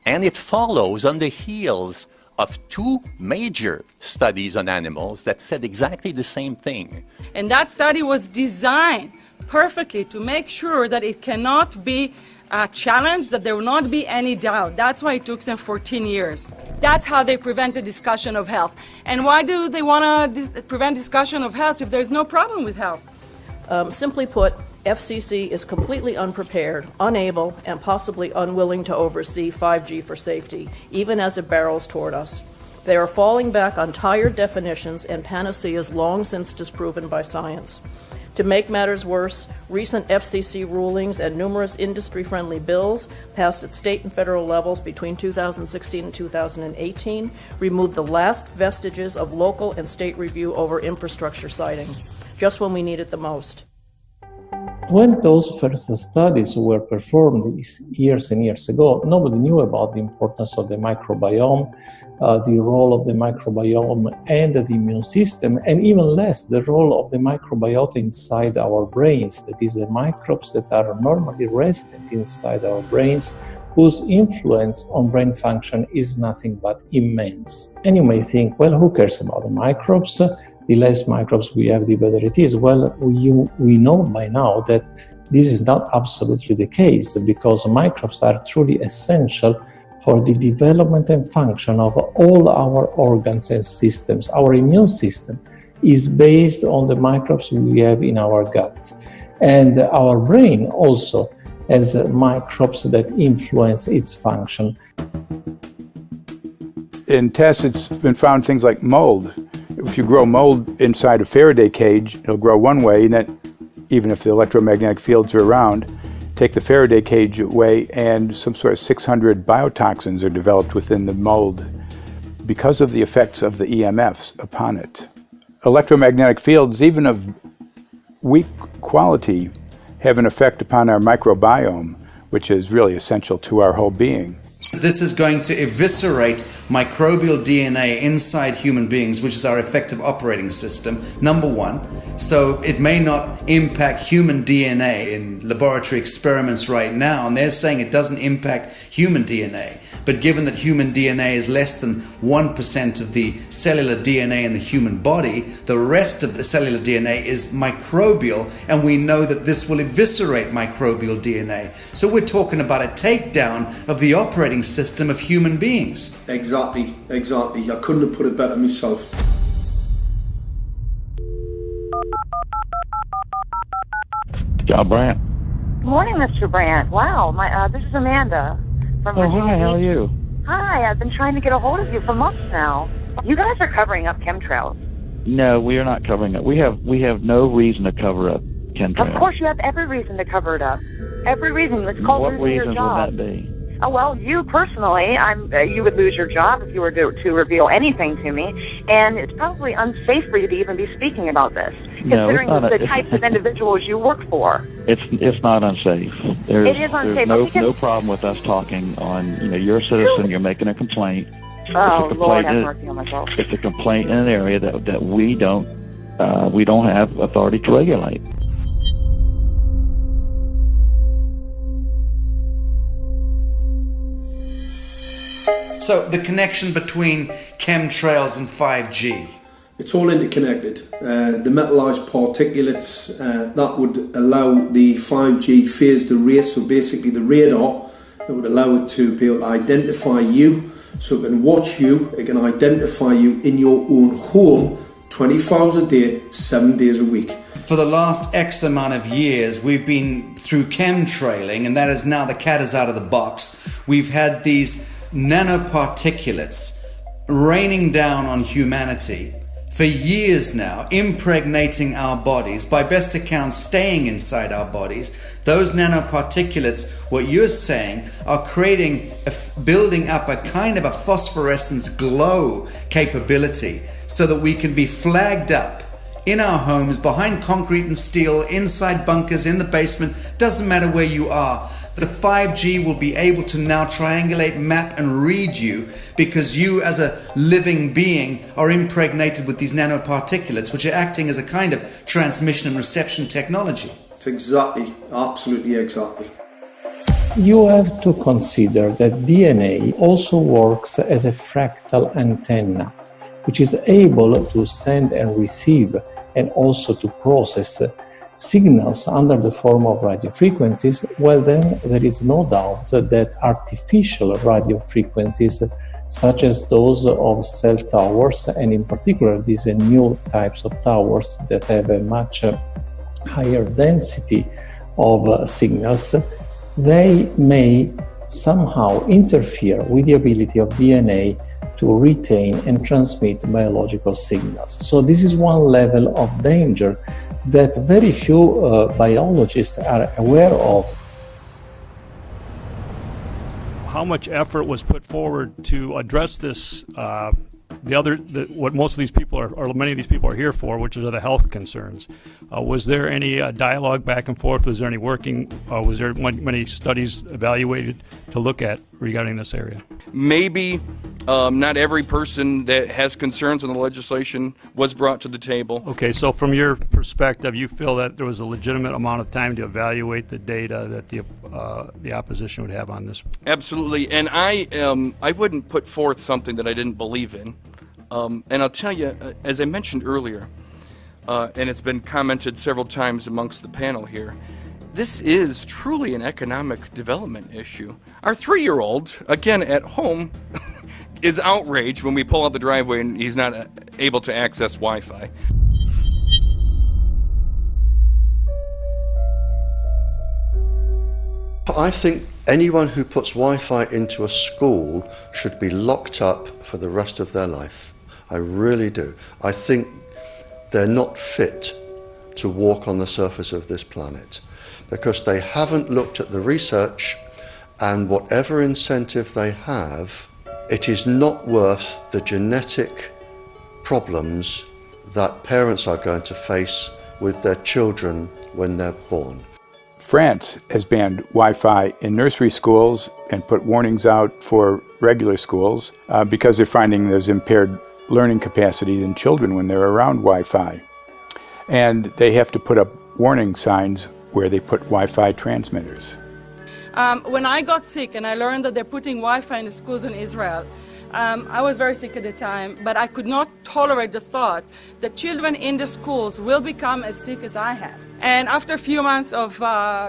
And it follows on the heels of two major studies on animals that said exactly the same thing. And that study was designed perfectly to make sure that it cannot be challenged, that there will not be any doubt. That's why it took them 14 years. That's how they prevented discussion of health. And why do they want to prevent discussion of health if there's no problem with health? Simply put, FCC is completely unprepared, unable, and possibly unwilling to oversee 5G for safety, even as it barrels toward us. They are falling back on tired definitions and panaceas long since disproven by science. To make matters worse, recent FCC rulings and numerous industry-friendly bills passed at state and federal levels between 2016 and 2018 removed the last vestiges of local and state review over infrastructure siting, just when we need it the most. When those first studies were performed years and years ago, nobody knew about the importance of the microbiome, the role of the microbiome and the immune system, and even less the role of the microbiota inside our brains, that is, the microbes that are normally resident inside our brains, whose influence on brain function is nothing but immense. And you may think, well, who cares about the microbes? The less microbes we have, the better it is. Well, we know by now that this is not absolutely the case, because microbes are truly essential for the development and function of all our organs and systems. Our immune system is based on the microbes we have in our gut. And our brain also has microbes that influence its function. In tests, it's been found things like mold. If you grow mold inside a Faraday cage, it'll grow one way, and then even if the electromagnetic fields are around, take the Faraday cage away and some sort of 600 biotoxins are developed within the mold because of the effects of the EMFs upon it. Electromagnetic fields, even of weak quality, have an effect upon our microbiome, which is really essential to our whole being. This is going to eviscerate microbial DNA inside human beings, which is our effective operating system, number one. So it may not impact human DNA in laboratory experiments right now, and they're saying it doesn't impact human DNA. But given that human DNA is less than 1% of the cellular DNA in the human body, the rest of the cellular DNA is microbial, and we know that this will eviscerate microbial DNA. So we're talking about a takedown of the operating system of human beings. Exactly. I couldn't have put it better myself. John Brandt. Morning, Mr. Brandt. Wow, this is Amanda from Virginia. Hi, how are you? Hi, I've been trying to get a hold of you for months now. You guys are covering up chemtrails. No, we are not covering it. We have no reason to cover up chemtrails. Of course, you have every reason to cover it up. Every reason. It's called What losing your reasons job. would that be? Oh, well, you personally, you would lose your job if you were to reveal anything to me, and it's probably unsafe for you to even be speaking about this, considering the types of individuals you work for. It's not unsafe. It is unsafe. There's no problem with us talking on, you're a citizen, you're making a complaint. Oh, Lord have mercy on my soul. It's a complaint in an area that we don't have authority to regulate. So the connection between chemtrails and 5G. It's all interconnected. The metallized particulates that would allow the 5G phased array, so basically the radar that would allow it to be able to identify you, so it can watch you, it can identify you in your own home 24 hours a day, 7 days a week. For the last X amount of years, we've been through chemtrailing, and that is now the cat is out of the box. We've had these nanoparticulates raining down on humanity for years now, impregnating our bodies, by best accounts staying inside our bodies. Those nanoparticulates, what you're saying, are building up a kind of a phosphorescence glow capability so that we can be flagged up in our homes, behind concrete and steel, inside bunkers, in the basement, doesn't matter where you are. The 5G will be able to now triangulate, map and read you, because you as a living being are impregnated with these nanoparticulates, which are acting as a kind of transmission and reception technology. It's exactly, absolutely exactly. You have to consider that DNA also works as a fractal antenna, which is able to send and receive and also to process signals under the form of radio frequencies. Well, then there is no doubt that artificial radio frequencies, such as those of cell towers, and in particular these new types of towers that have a much higher density of signals, they may somehow interfere with the ability of DNA to retain and transmit biological signals. So this is one level of danger that very few biologists are aware of. How much effort was put forward to address this, what most of these people or many of these people are here for, which are the health concerns? Was there any dialogue back and forth? Was there any working? Was there many studies evaluated to look at regarding this area? Maybe not every person that has concerns on the legislation was brought to the table. Okay, so from your perspective, you feel that there was a legitimate amount of time to evaluate the data that the opposition would have on this? Absolutely, and I wouldn't put forth something that I didn't believe in. And I'll tell you, as I mentioned earlier, and it's been commented several times amongst the panel here, this is truly an economic development issue. Our 3-year-old, again at home, is outraged when we pull out the driveway and he's not able to access Wi-Fi. I think anyone who puts Wi-Fi into a school should be locked up for the rest of their life. I really do. I think they're not fit to walk on the surface of this planet because they haven't looked at the research, and whatever incentive they have, it is not worth the genetic problems that parents are going to face with their children when they're born. France has banned Wi-Fi in nursery schools and put warnings out for regular schools because they're finding there's impaired learning capacity in children when they're around Wi-Fi. And they have to put up warning signs where they put Wi-Fi transmitters. When I got sick and I learned that they're putting Wi-Fi in the schools in Israel, I was very sick at the time, but I could not tolerate the thought that children in the schools will become as sick as I have. And after a few months of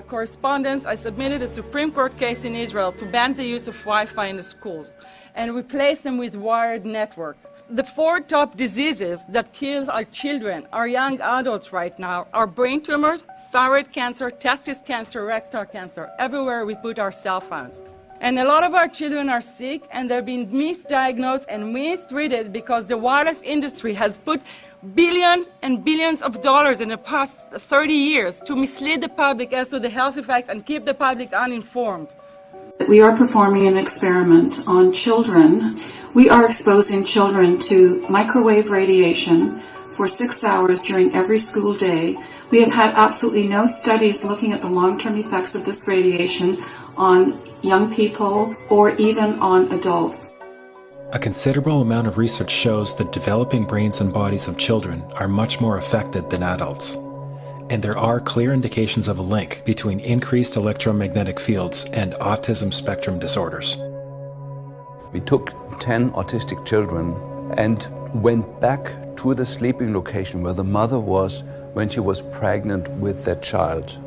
correspondence, I submitted a Supreme Court case in Israel to ban the use of Wi-Fi in the schools and replace them with wired network. The 4 top diseases that kill our children, our young adults right now, are brain tumors, thyroid cancer, testis cancer, rectal cancer, everywhere we put our cell phones. And a lot of our children are sick and they're being misdiagnosed and mistreated because the wireless industry has put billions and billions of dollars in the past 30 years to mislead the public as to the health effects and keep the public uninformed. We are performing an experiment on children. We are exposing children to microwave radiation for 6 hours during every school day. We have had absolutely no studies looking at the long-term effects of this radiation on young people or even on adults. A considerable amount of research shows that developing brains and bodies of children are much more affected than adults. And there are clear indications of a link between increased electromagnetic fields and autism spectrum disorders. We took 10 autistic children and went back to the sleeping location where the mother was when she was pregnant with that child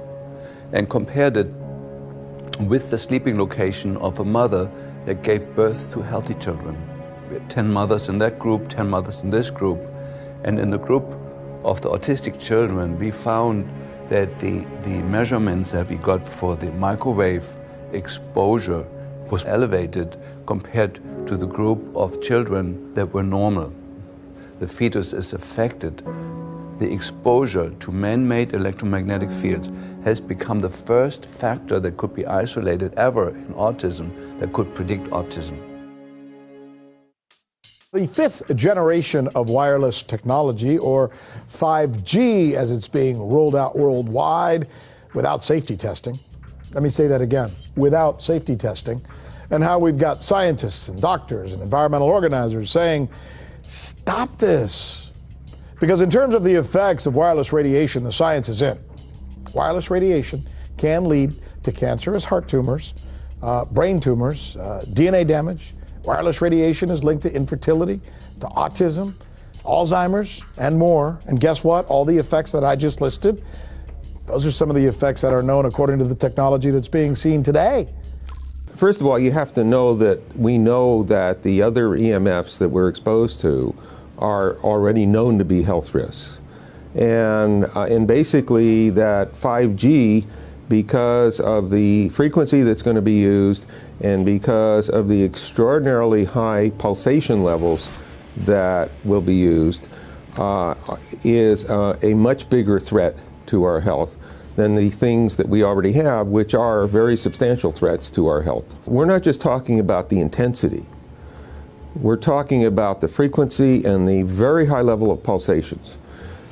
and compared it with the sleeping location of a mother that gave birth to healthy children. We had 10 mothers in that group, 10 mothers in this group, and in the group of the autistic children, we found that the measurements that we got for the microwave exposure was elevated compared to the group of children that were normal. The fetus is affected. The exposure to man-made electromagnetic fields has become the first factor that could be isolated ever in autism that could predict autism. The fifth generation of wireless technology, or 5G as it's being rolled out worldwide without safety testing. Let me say that again, without safety testing. And how we've got scientists and doctors and environmental organizers saying, stop this. Because in terms of the effects of wireless radiation, the science is in. Wireless radiation can lead to cancerous heart tumors, brain tumors, DNA damage. Wireless radiation is linked to infertility, to autism, Alzheimer's, and more. And guess what? All the effects that I just listed, those are some of the effects that are known according to the technology that's being seen today. First of all, you have to know that we know that the other EMFs that we're exposed to are already known to be health risks. And basically that 5G, because of the frequency that's going to be used and because of the extraordinarily high pulsation levels that will be used, is a much bigger threat to our health than the things that we already have, which are very substantial threats to our health. We're not just talking about the intensity. We're talking about the frequency and the very high level of pulsations.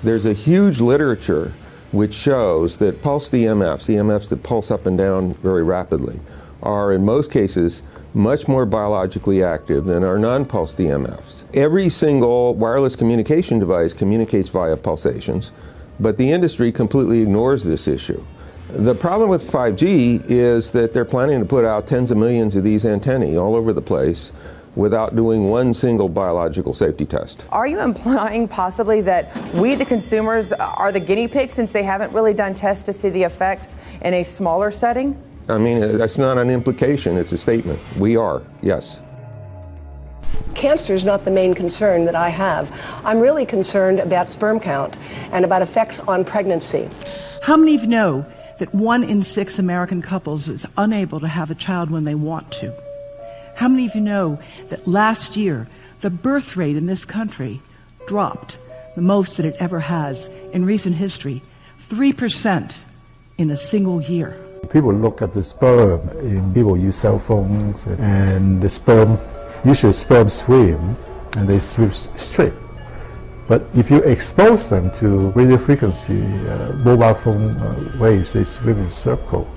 There's a huge literature which shows that pulsed EMFs, EMFs that pulse up and down very rapidly, are in most cases much more biologically active than our non-pulsed EMFs. Every single wireless communication device communicates via pulsations, but the industry completely ignores this issue. The problem with 5G is that they're planning to put out tens of millions of these antennae all over the place without doing one single biological safety test. Are you implying possibly that we, the consumers, are the guinea pigs since they haven't really done tests to see the effects in a smaller setting? I mean, that's not an implication, it's a statement. We are, yes. Cancer is not the main concern that I have. I'm really concerned about sperm count and about effects on pregnancy. How many of you know that 1 in 6 American couples is unable to have a child when they want to? How many of you know that last year the birth rate in this country dropped the most that it ever has in recent history, 3% in a single year? People look at the sperm, and people use cell phones, and the sperm, usually sperm swim, and they swim straight. But if you expose them to radio frequency, mobile phone waves, they swim in a circle.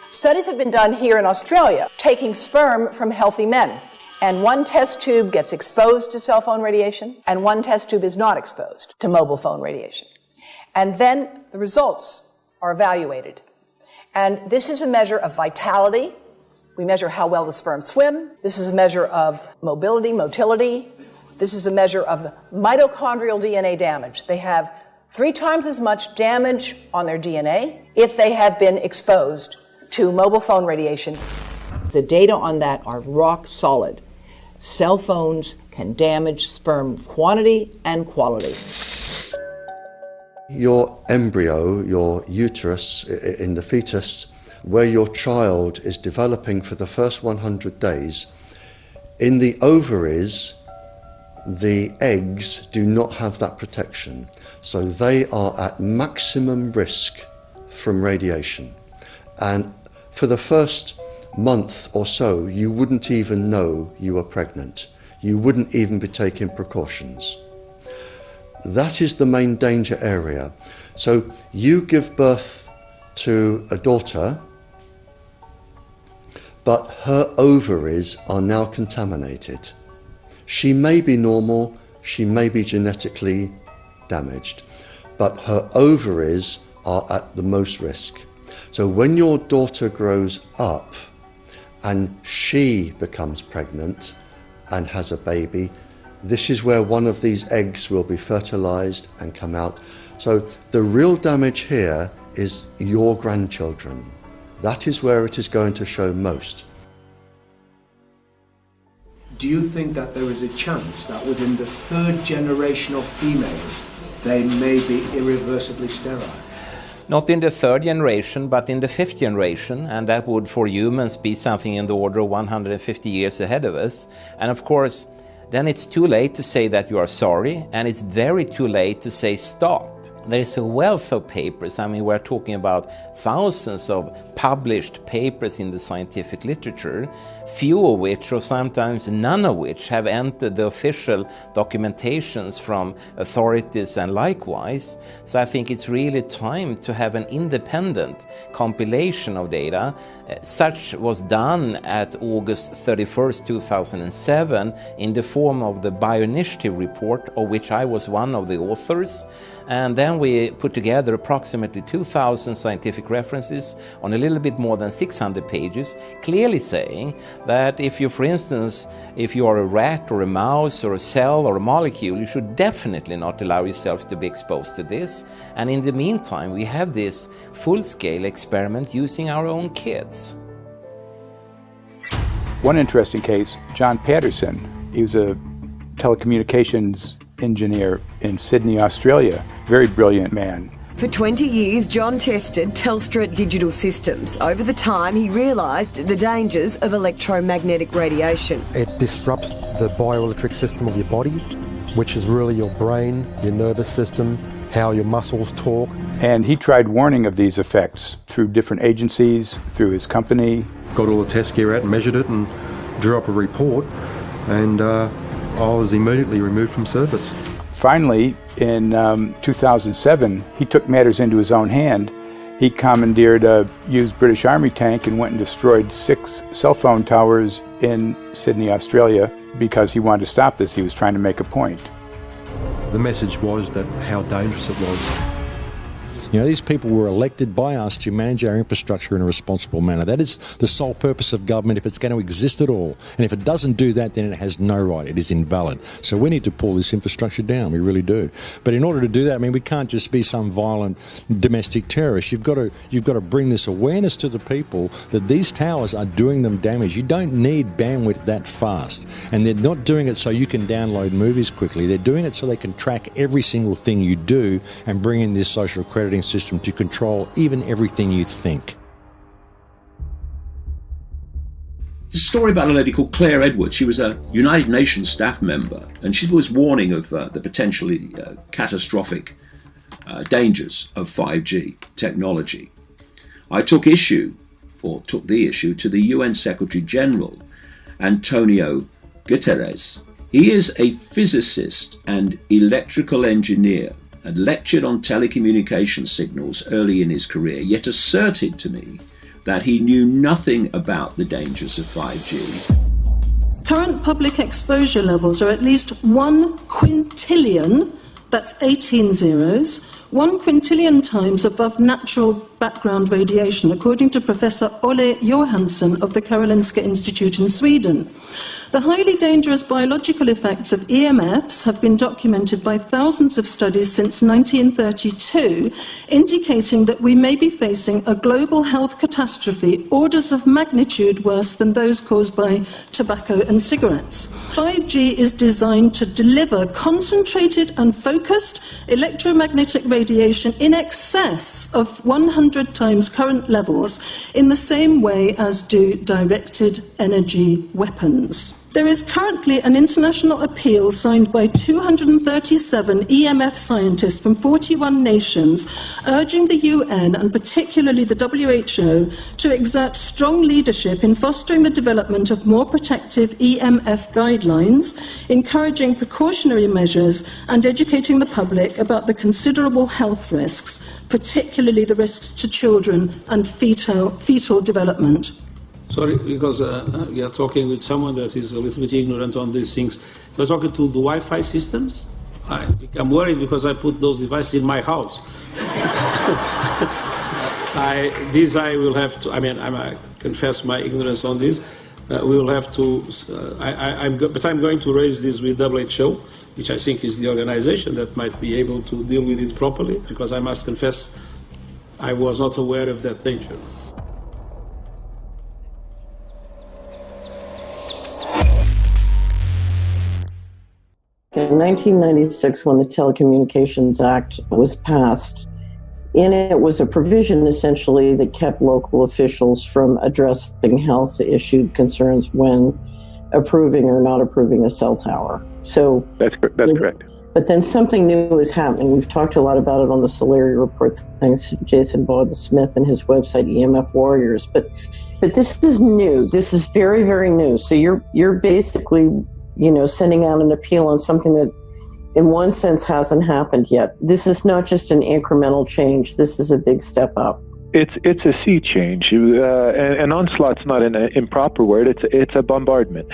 Studies have been done here in Australia, taking sperm from healthy men. And one test tube gets exposed to cell phone radiation, and one test tube is not exposed to mobile phone radiation. And then the results are evaluated. And this is a measure of vitality. We measure how well the sperm swim. This is a measure of motility. This is a measure of mitochondrial DNA damage. They have 3 times as much damage on their DNA if they have been exposed to mobile phone radiation. The data on that are rock solid. Cell phones can damage sperm quantity and quality. Your embryo, your uterus in the fetus, where your child is developing for the first 100 days, in the ovaries, the eggs do not have that protection. So they are at maximum risk from radiation. And for the first month or so, you wouldn't even know you were pregnant. You wouldn't even be taking precautions. That is the main danger area. So you give birth to a daughter, but her ovaries are now contaminated. She may be normal, she may be genetically damaged, but her ovaries are at the most risk. So when your daughter grows up and she becomes pregnant and has a baby, this is where one of these eggs will be fertilized and come out. So the real damage here is your grandchildren. That is where it is going to show most. Do you think that there is a chance that within the third generation of females, they may be irreversibly sterile? Not in the third generation, but in the fifth generation, and that would for humans be something in the order of 150 years ahead of us. And of course, then it's too late to say that you are sorry, and it's very too late to say stop. There is a wealth of papers. I mean, we're talking about thousands of published papers in the scientific literature, few of which, or sometimes none of which, have entered the official documentations from authorities and likewise. So I think it's really time to have an independent compilation of data. Such was done at August 31st, 2007 in the form of the Bioinitiative report, of which I was one of the authors. And then we put together approximately 2,000 scientific references on a little bit more than 600 pages, clearly saying that if you, for instance, if you are a rat or a mouse or a cell or a molecule, you should definitely not allow yourself to be exposed to this. And in the meantime, we have this full-scale experiment using our own kids. One interesting case, John Patterson. He was a telecommunications engineer in Sydney, Australia. Very brilliant man. For 20 years, John tested Telstra digital systems. Over the time, he realised the dangers of electromagnetic radiation. It disrupts the bioelectric system of your body, which is really your brain, your nervous system, how your muscles talk. And he tried warning of these effects through different agencies, through his company. Got all the test gear out and measured it and drew up a report, and I was immediately removed from service. Finally, in 2007, he took matters into his own hand. He commandeered a used British Army tank and went and destroyed 6 cell phone towers in Sydney, Australia, because he wanted to stop this. He was trying to make a point. The message was that how dangerous it was. You know, these people were elected by us to manage our infrastructure in a responsible manner. That is the sole purpose of government if it's going to exist at all. And if it doesn't do that, then it has no right. It is invalid. So we need to pull this infrastructure down. We really do. But in order to do that, I mean, we can't just be some violent domestic terrorist. You've got to bring this awareness to the people that these towers are doing them damage. You don't need bandwidth that fast. And they're not doing it so you can download movies quickly. They're doing it so they can track every single thing you do and bring in this social crediting system to control even everything you think. There's a story about a lady called Claire Edwards. She was a United Nations staff member, and she was warning of the potentially catastrophic dangers of 5G technology. I took the issue to the UN Secretary General, Antonio Guterres. He is a physicist and electrical engineer, and lectured on telecommunication signals early in his career, yet asserted to me that he knew nothing about the dangers of 5G. Current public exposure levels are at least 1 quintillion, that's 18 zeros, 1 quintillion times above natural background radiation, according to Professor Olle Johansson of the Karolinska Institute in Sweden. The highly dangerous biological effects of EMFs have been documented by thousands of studies since 1932, indicating that we may be facing a global health catastrophe orders of magnitude worse than those caused by tobacco and cigarettes. 5G is designed to deliver concentrated and focused electromagnetic radiation in excess of 100 times current levels in the same way as do directed energy weapons. There is currently an international appeal signed by 237 EMF scientists from 41 nations urging the UN and particularly the WHO to exert strong leadership in fostering the development of more protective EMF guidelines, encouraging precautionary measures and educating the public about the considerable health risks, particularly the risks to children and fetal development. Sorry, because we are talking with someone that is a little bit ignorant on these things. If you're talking to the Wi-Fi systems, I become worried because I put those devices in my house. I will have to, I confess my ignorance on this. We will have to, but I'm going to raise this with WHO, which I think is the organization that might be able to deal with it properly, because I must confess I was not aware of that danger. In 1996, when the Telecommunications Act was passed, in it was a provision essentially that kept local officials from addressing health issue concerns when approving or not approving a cell tower. So that's correct. But then something new is happening. We've talked a lot about it on the Solari report, thanks to Jason Bogdan-Smith and his website EMF Warriors. But this is new. This is very, very new. So you're basically, sending out an appeal on something that in one sense hasn't happened yet. This is not just an incremental change. This is a big step up. It's a sea change. An onslaught's not an improper word. It's a bombardment.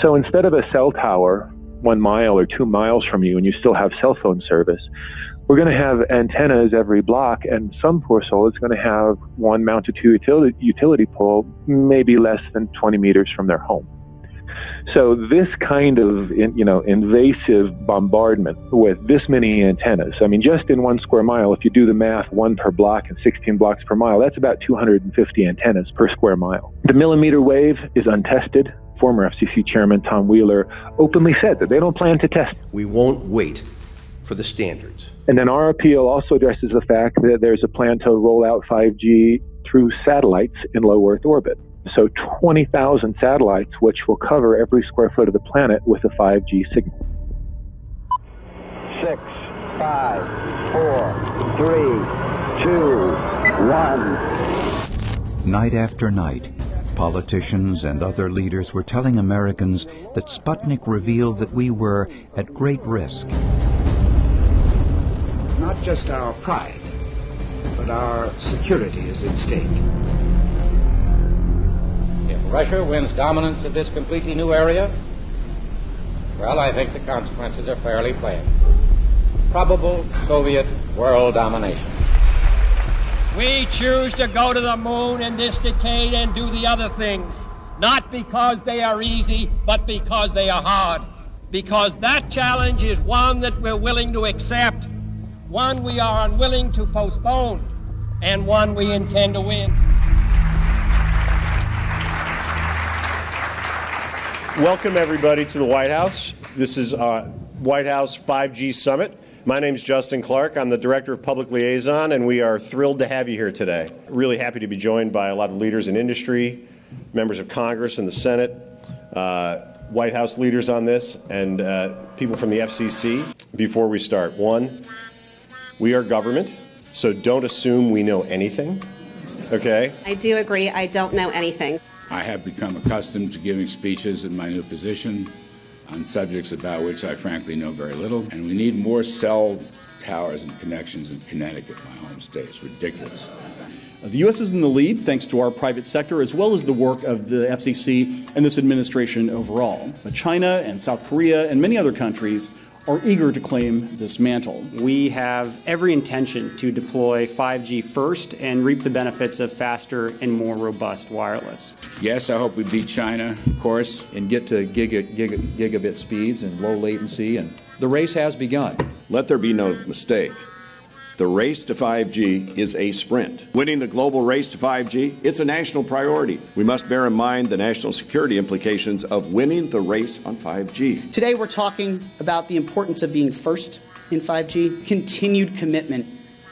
So instead of a cell tower 1 mile or 2 miles from you and you still have cell phone service, we're going to have antennas every block, and some poor soul is going to have one mounted to a utility pole maybe less than 20 meters from their home. So this kind of, invasive bombardment with this many antennas, just in 1 square mile, if you do the math, 1 per block and 16 blocks per mile, that's about 250 antennas per square mile. The millimeter wave is untested. Former FCC Chairman Tom Wheeler openly said that they don't plan to test. We won't wait for the standards. And then our appeal also addresses the fact that there's a plan to roll out 5G through satellites in low Earth orbit. So 20,000 satellites, which will cover every square foot of the planet with a 5G signal. 6, 5, 4, 3, 2, 1. Night after night, politicians and other leaders were telling Americans that Sputnik revealed that we were at great risk. Not just our pride, but our security is at stake. If Russia wins dominance of this completely new area, well, I think the consequences are fairly plain. Probable Soviet world domination. We choose to go to the moon in this decade and do the other things, not because they are easy, but because they are hard. Because that challenge is one that we're willing to accept, one we are unwilling to postpone, and one we intend to win. Welcome, everybody, to the White House. This is White House 5G Summit. My name is Justin Clark. I'm the Director of Public Liaison, and we are thrilled to have you here today. Really happy to be joined by a lot of leaders in industry, members of Congress and the Senate, White House leaders on this, and people from the FCC. Before we start, one, we are government, so don't assume we know anything, okay? I do agree, I don't know anything. I have become accustomed to giving speeches in my new position on subjects about which I frankly know very little, and we need more cell towers and connections in Connecticut, my home state. It's ridiculous. The U.S. is in the lead thanks to our private sector as well as the work of the FCC and this administration overall. But China and South Korea and many other countries are eager to claim this mantle. We have every intention to deploy 5G first and reap the benefits of faster and more robust wireless. Yes, I hope we beat China, of course. And get to gigabit speeds and low latency, and the race has begun. Let there be no mistake. The race to 5G is a sprint. Winning the global race to 5G, it's a national priority. We must bear in mind the national security implications of winning the race on 5G. Today we're talking about the importance of being first in 5G, continued commitment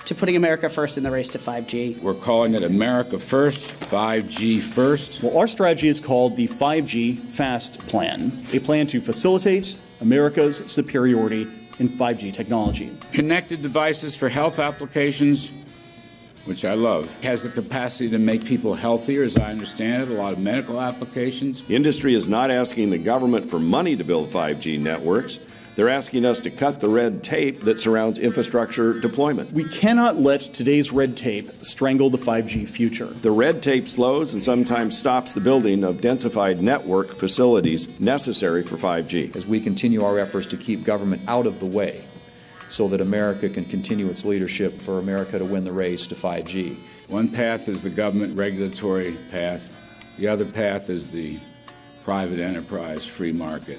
to putting America first in the race to 5G. We're calling it America First, 5G First. Well, our strategy is called the 5G Fast Plan, a plan to facilitate America's superiority in 5G technology. Connected devices for health applications, which I love, has the capacity to make people healthier, as I understand it, a lot of medical applications. Industry is not asking the government for money to build 5G networks. They're asking us to cut the red tape that surrounds infrastructure deployment. We cannot let today's red tape strangle the 5G future. The red tape slows and sometimes stops the building of densified network facilities necessary for 5G. As we continue our efforts to keep government out of the way so that America can continue its leadership for America to win the race to 5G. One path is the government regulatory path. The other path is the private enterprise free market.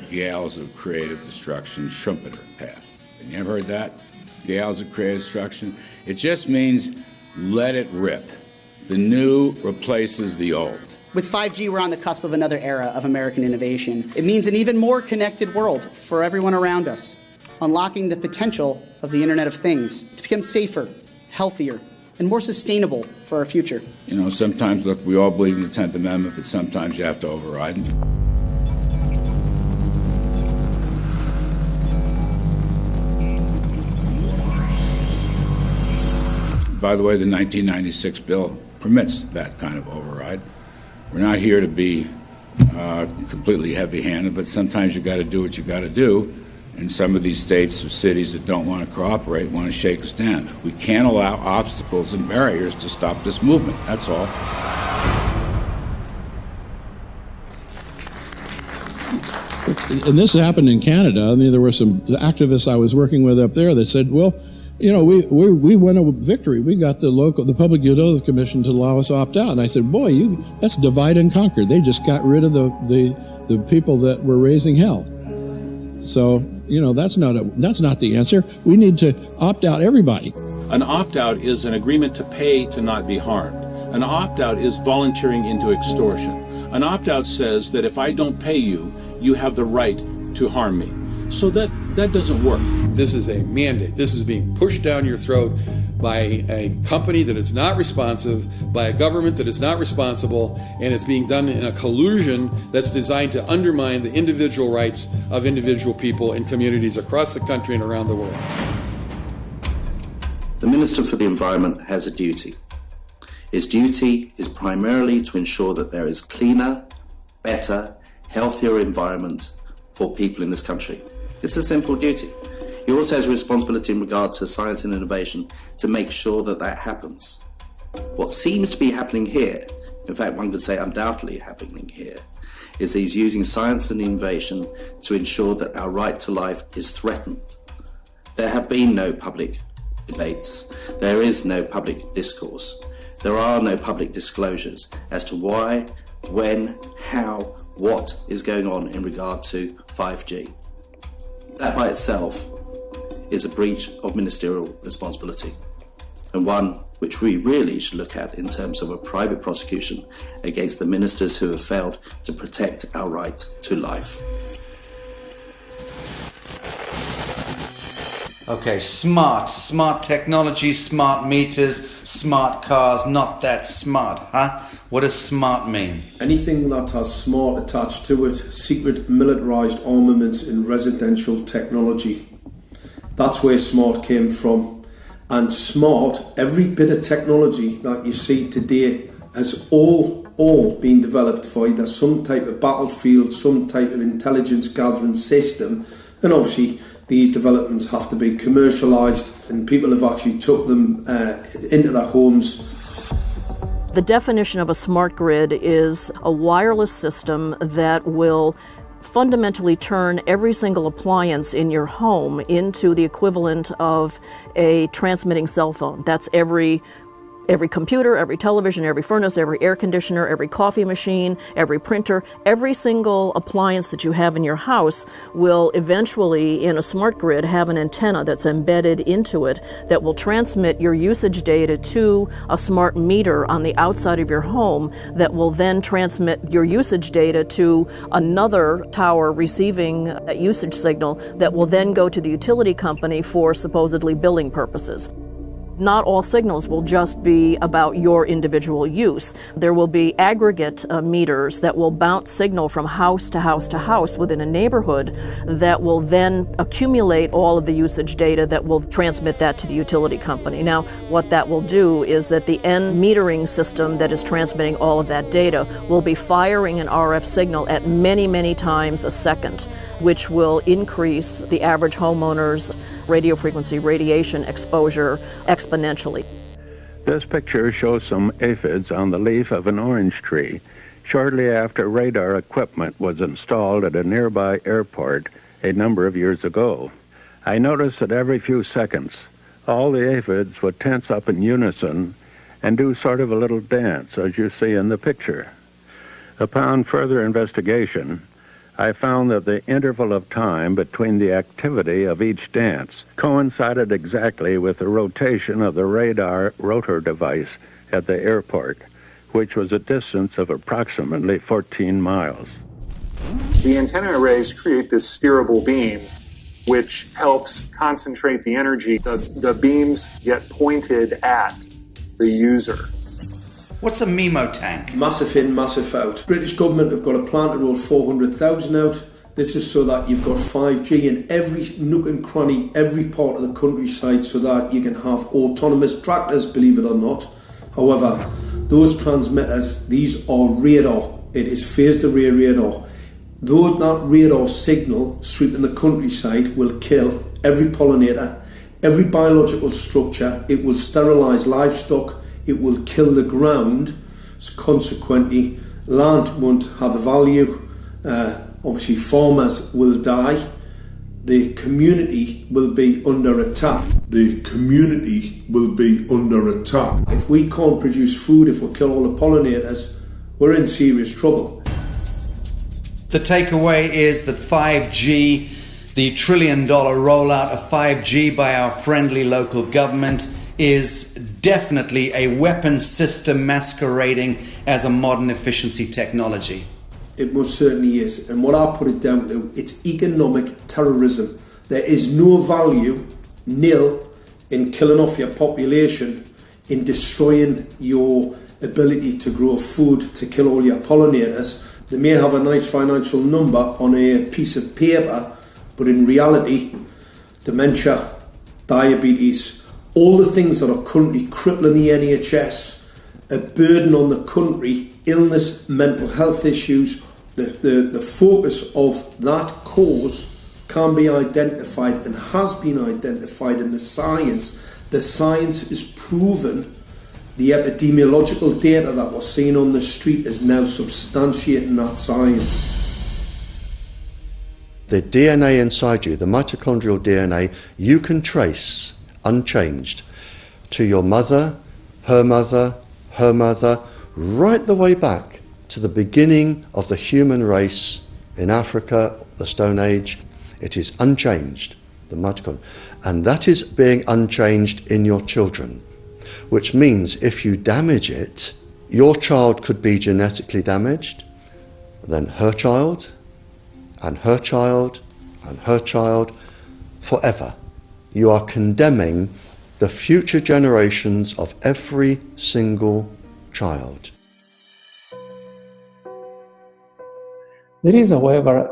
Gales of creative destruction, Schumpeter path. Have you ever heard that? Gales of creative destruction? It just means let it rip. The new replaces the old. With 5G, we're on the cusp of another era of American innovation. It means an even more connected world for everyone around us, unlocking the potential of the Internet of Things to become safer, healthier, and more sustainable for our future. You know, sometimes, look, we all believe in the 10th Amendment, but sometimes you have to override it. By the way, the 1996 bill permits that kind of override. We're not here to be completely heavy-handed, but sometimes you got to do what you got to do. And some of these states or cities that don't want to cooperate want to shake us down. We can't allow obstacles and barriers to stop this movement. That's all. And this happened in Canada. I mean, there were some activists I was working with up there that said, well, you know, we won a victory. We got the Public Utilities Commission to allow us to opt out. And I said, boy, that's divide and conquer. They just got rid of the people that were raising hell. So, you know, that's not the answer. We need to opt out everybody. An opt-out is an agreement to pay to not be harmed. An opt-out is volunteering into extortion. An opt-out says that if I don't pay you, you have the right to harm me. So that doesn't work. This is a mandate. This is being pushed down your throat by a company that is not responsive, by a government that is not responsible, and it's being done in a collusion that's designed to undermine the individual rights of individual people and communities across the country and around the world. The Minister for the Environment has a duty. His duty is primarily to ensure that there is cleaner, better, healthier environment for people in this country. It's a simple duty. He also has a responsibility in regard to science and innovation to make sure that that happens. What seems to be happening here, in fact one could say undoubtedly happening here, is he's using science and innovation to ensure that our right to life is threatened. There have been no public debates. There is no public discourse. There are no public disclosures as to why, when, how, what is going on in regard to 5G. That by itself is a breach of ministerial responsibility, and one which we really should look at in terms of a private prosecution against the ministers who have failed to protect our right to life. Okay, smart technology, smart meters, smart cars, not that smart, huh? What does smart mean? Anything that has smart attached to it, secret militarised armaments in residential technology. That's where smart came from. And smart, every bit of technology that you see today has all been developed for either some type of battlefield, some type of intelligence gathering system, and obviously these developments have to be commercialised, and people have actually took them into their homes. The definition of a smart grid is a wireless system that will fundamentally turn every single appliance in your home into the equivalent of a transmitting cell phone. That's every computer, every television, every furnace, every air conditioner, every coffee machine, every printer, every single appliance that you have in your house will eventually, in a smart grid, have an antenna that's embedded into it that will transmit your usage data to a smart meter on the outside of your home that will then transmit your usage data to another tower receiving that usage signal that will then go to the utility company for supposedly billing purposes. Not all signals will just be about your individual use. There will be aggregate meters that will bounce signal from house to house to house within a neighborhood that will then accumulate all of the usage data that will transmit that to the utility company. Now, what that will do is that the end metering system that is transmitting all of that data will be firing an RF signal at many, many times a second, which will increase the average homeowner's radio frequency radiation exposure exponentially. This picture shows some aphids on the leaf of an orange tree shortly after radar equipment was installed at a nearby airport a number of years ago. I noticed that every few seconds, all the aphids would tense up in unison and do sort of a little dance, as you see in the picture. Upon further investigation, I found that the interval of time between the activity of each dance coincided exactly with the rotation of the radar rotor device at the airport, which was a distance of approximately 14 miles. The antenna arrays create this steerable beam, which helps concentrate the energy. The beams get pointed at the user. What's a MIMO tank? Massive in, massive out. British government have got a plan to roll 400,000 out. This is so that you've got 5G in every nook and cranny, every part of the countryside, so that you can have autonomous tractors, believe it or not. However, those transmitters, these are radar. It is phased array radar. Though that radar signal sweeping the countryside will kill every pollinator, every biological structure, it will sterilise livestock, it will kill the ground, so consequently land won't have a value, obviously farmers will die, the community will be under attack. The community will be under attack. If we can't produce food, if we kill all the pollinators, we're in serious trouble. The takeaway is that 5G, the $1 trillion rollout of 5G by our friendly local government, is definitely a weapon system masquerading as a modern efficiency technology. It most certainly is. And what I put it down to, it's economic terrorism. There is no value, nil, in killing off your population, in destroying your ability to grow food, to kill all your pollinators. They may have a nice financial number on a piece of paper, but in reality, dementia, diabetes, all the things that are currently crippling the NHS, a burden on the country, illness, mental health issues, the focus of that cause can be identified and has been identified in the science. The science is proven. The epidemiological data that we're seeing on the street is now substantiating that science. The DNA inside you, the mitochondrial DNA, you can trace unchanged to your mother, her mother, her mother, right the way back to the beginning of the human race in Africa, the Stone Age. It is unchanged, the mitochondria, and that is being unchanged in your children, which means if you damage it, your child could be genetically damaged, then her child, and her child, and her child, forever. You are condemning the future generations of every single child. There is, however,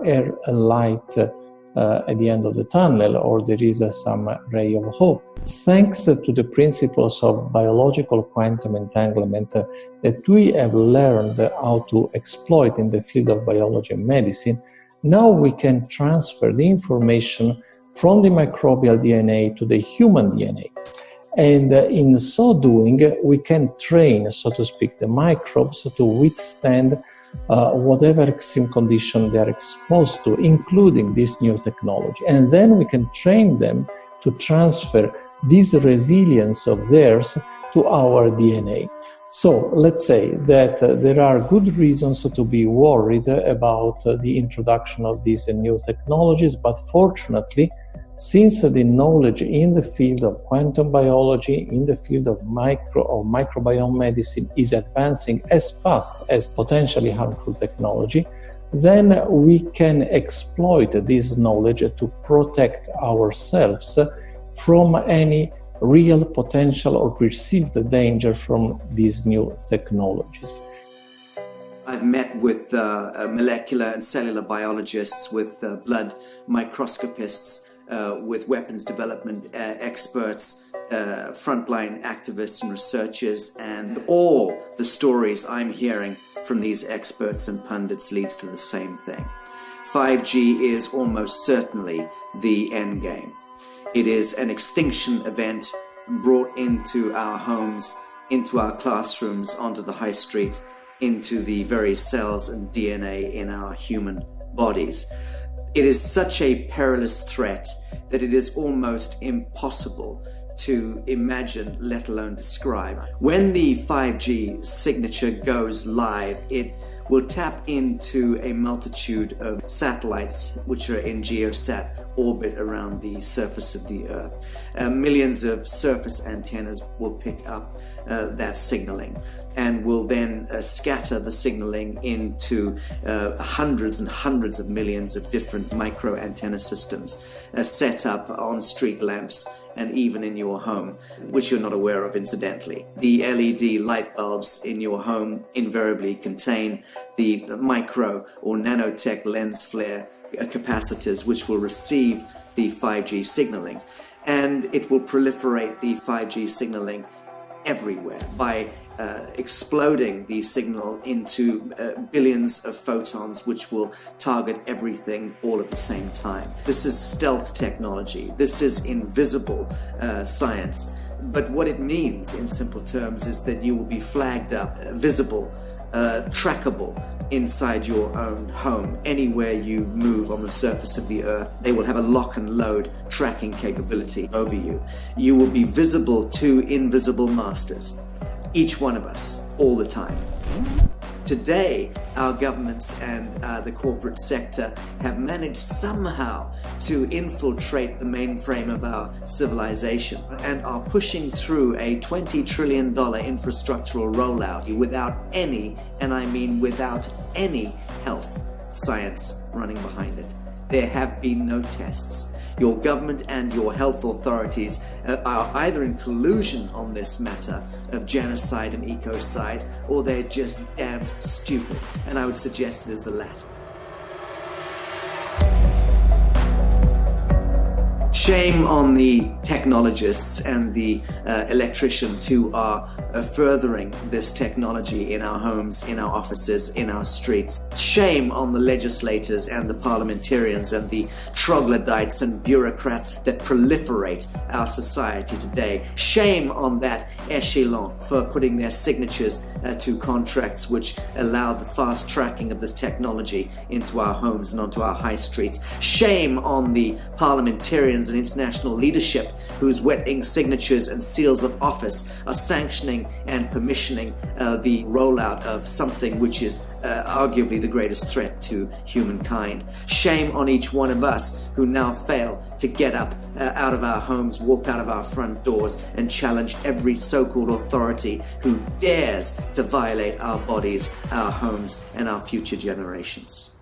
a light at the end of the tunnel, or there is some ray of hope. Thanks to the principles of biological quantum entanglement that we have learned how to exploit in the field of biology and medicine, now we can transfer the information from the microbial DNA to the human DNA. And in so doing, we can train, so to speak, the microbes to withstand whatever extreme condition they are exposed to, including this new technology. And then we can train them to transfer this resilience of theirs to our DNA. So let's say that there are good reasons to be worried about the introduction of these new technologies, but fortunately, since the knowledge in the field of quantum biology, in the field of microbiome medicine is advancing as fast as potentially harmful technology, then we can exploit this knowledge to protect ourselves from any real potential or perceived danger from these new technologies. I've met with molecular and cellular biologists, with blood microscopists, with weapons development experts, frontline activists and researchers, and all the stories I'm hearing from these experts and pundits leads to the same thing. 5G is almost certainly the end game. It is an extinction event brought into our homes, into our classrooms, onto the high street, into the very cells and DNA in our human bodies. It is such a perilous threat that it is almost impossible to imagine, let alone describe. When the 5G signature goes live, it will tap into a multitude of satellites which are in geosat orbit around the surface of the Earth. Millions of surface antennas will pick up that signaling and will then scatter the signaling into hundreds and hundreds of millions of different micro antenna systems set up on street lamps and even in your home, which you're not aware of incidentally. The LED light bulbs in your home invariably contain the micro or nanotech lens flare capacitors which will receive the 5G signaling, and it will proliferate the 5G signaling everywhere by exploding the signal into billions of photons which will target everything all at the same time. This is stealth technology. This is invisible science. But what it means in simple terms is that you will be flagged up, visible, trackable inside your own home. Anywhere you move on the surface of the Earth, they will have a lock and load tracking capability over you. You will be visible to invisible masters, each one of us, all the time. Today, our governments and the corporate sector have managed somehow to infiltrate the mainframe of our civilization and are pushing through a $20 trillion infrastructural rollout without any, and I mean without any, health science running behind it. There have been no tests. Your government and your health authorities are either in collusion on this matter of genocide and ecocide, or they're just damned stupid, and I would suggest it is the latter. Shame on the technologists and the electricians who are furthering this technology in our homes, in our offices, in our streets. Shame on the legislators and the parliamentarians and the troglodytes and bureaucrats that proliferate our society today. Shame on that echelon for putting their signatures to contracts which allow the fast tracking of this technology into our homes and onto our high streets. Shame on the parliamentarians and international leadership whose wet ink signatures and seals of office are sanctioning and permissioning the rollout of something which is arguably the greatest threat to humankind. Shame on each one of us who now fail to get up out of our homes, walk out of our front doors, and challenge every so-called authority who dares to violate our bodies, our homes, and our future generations.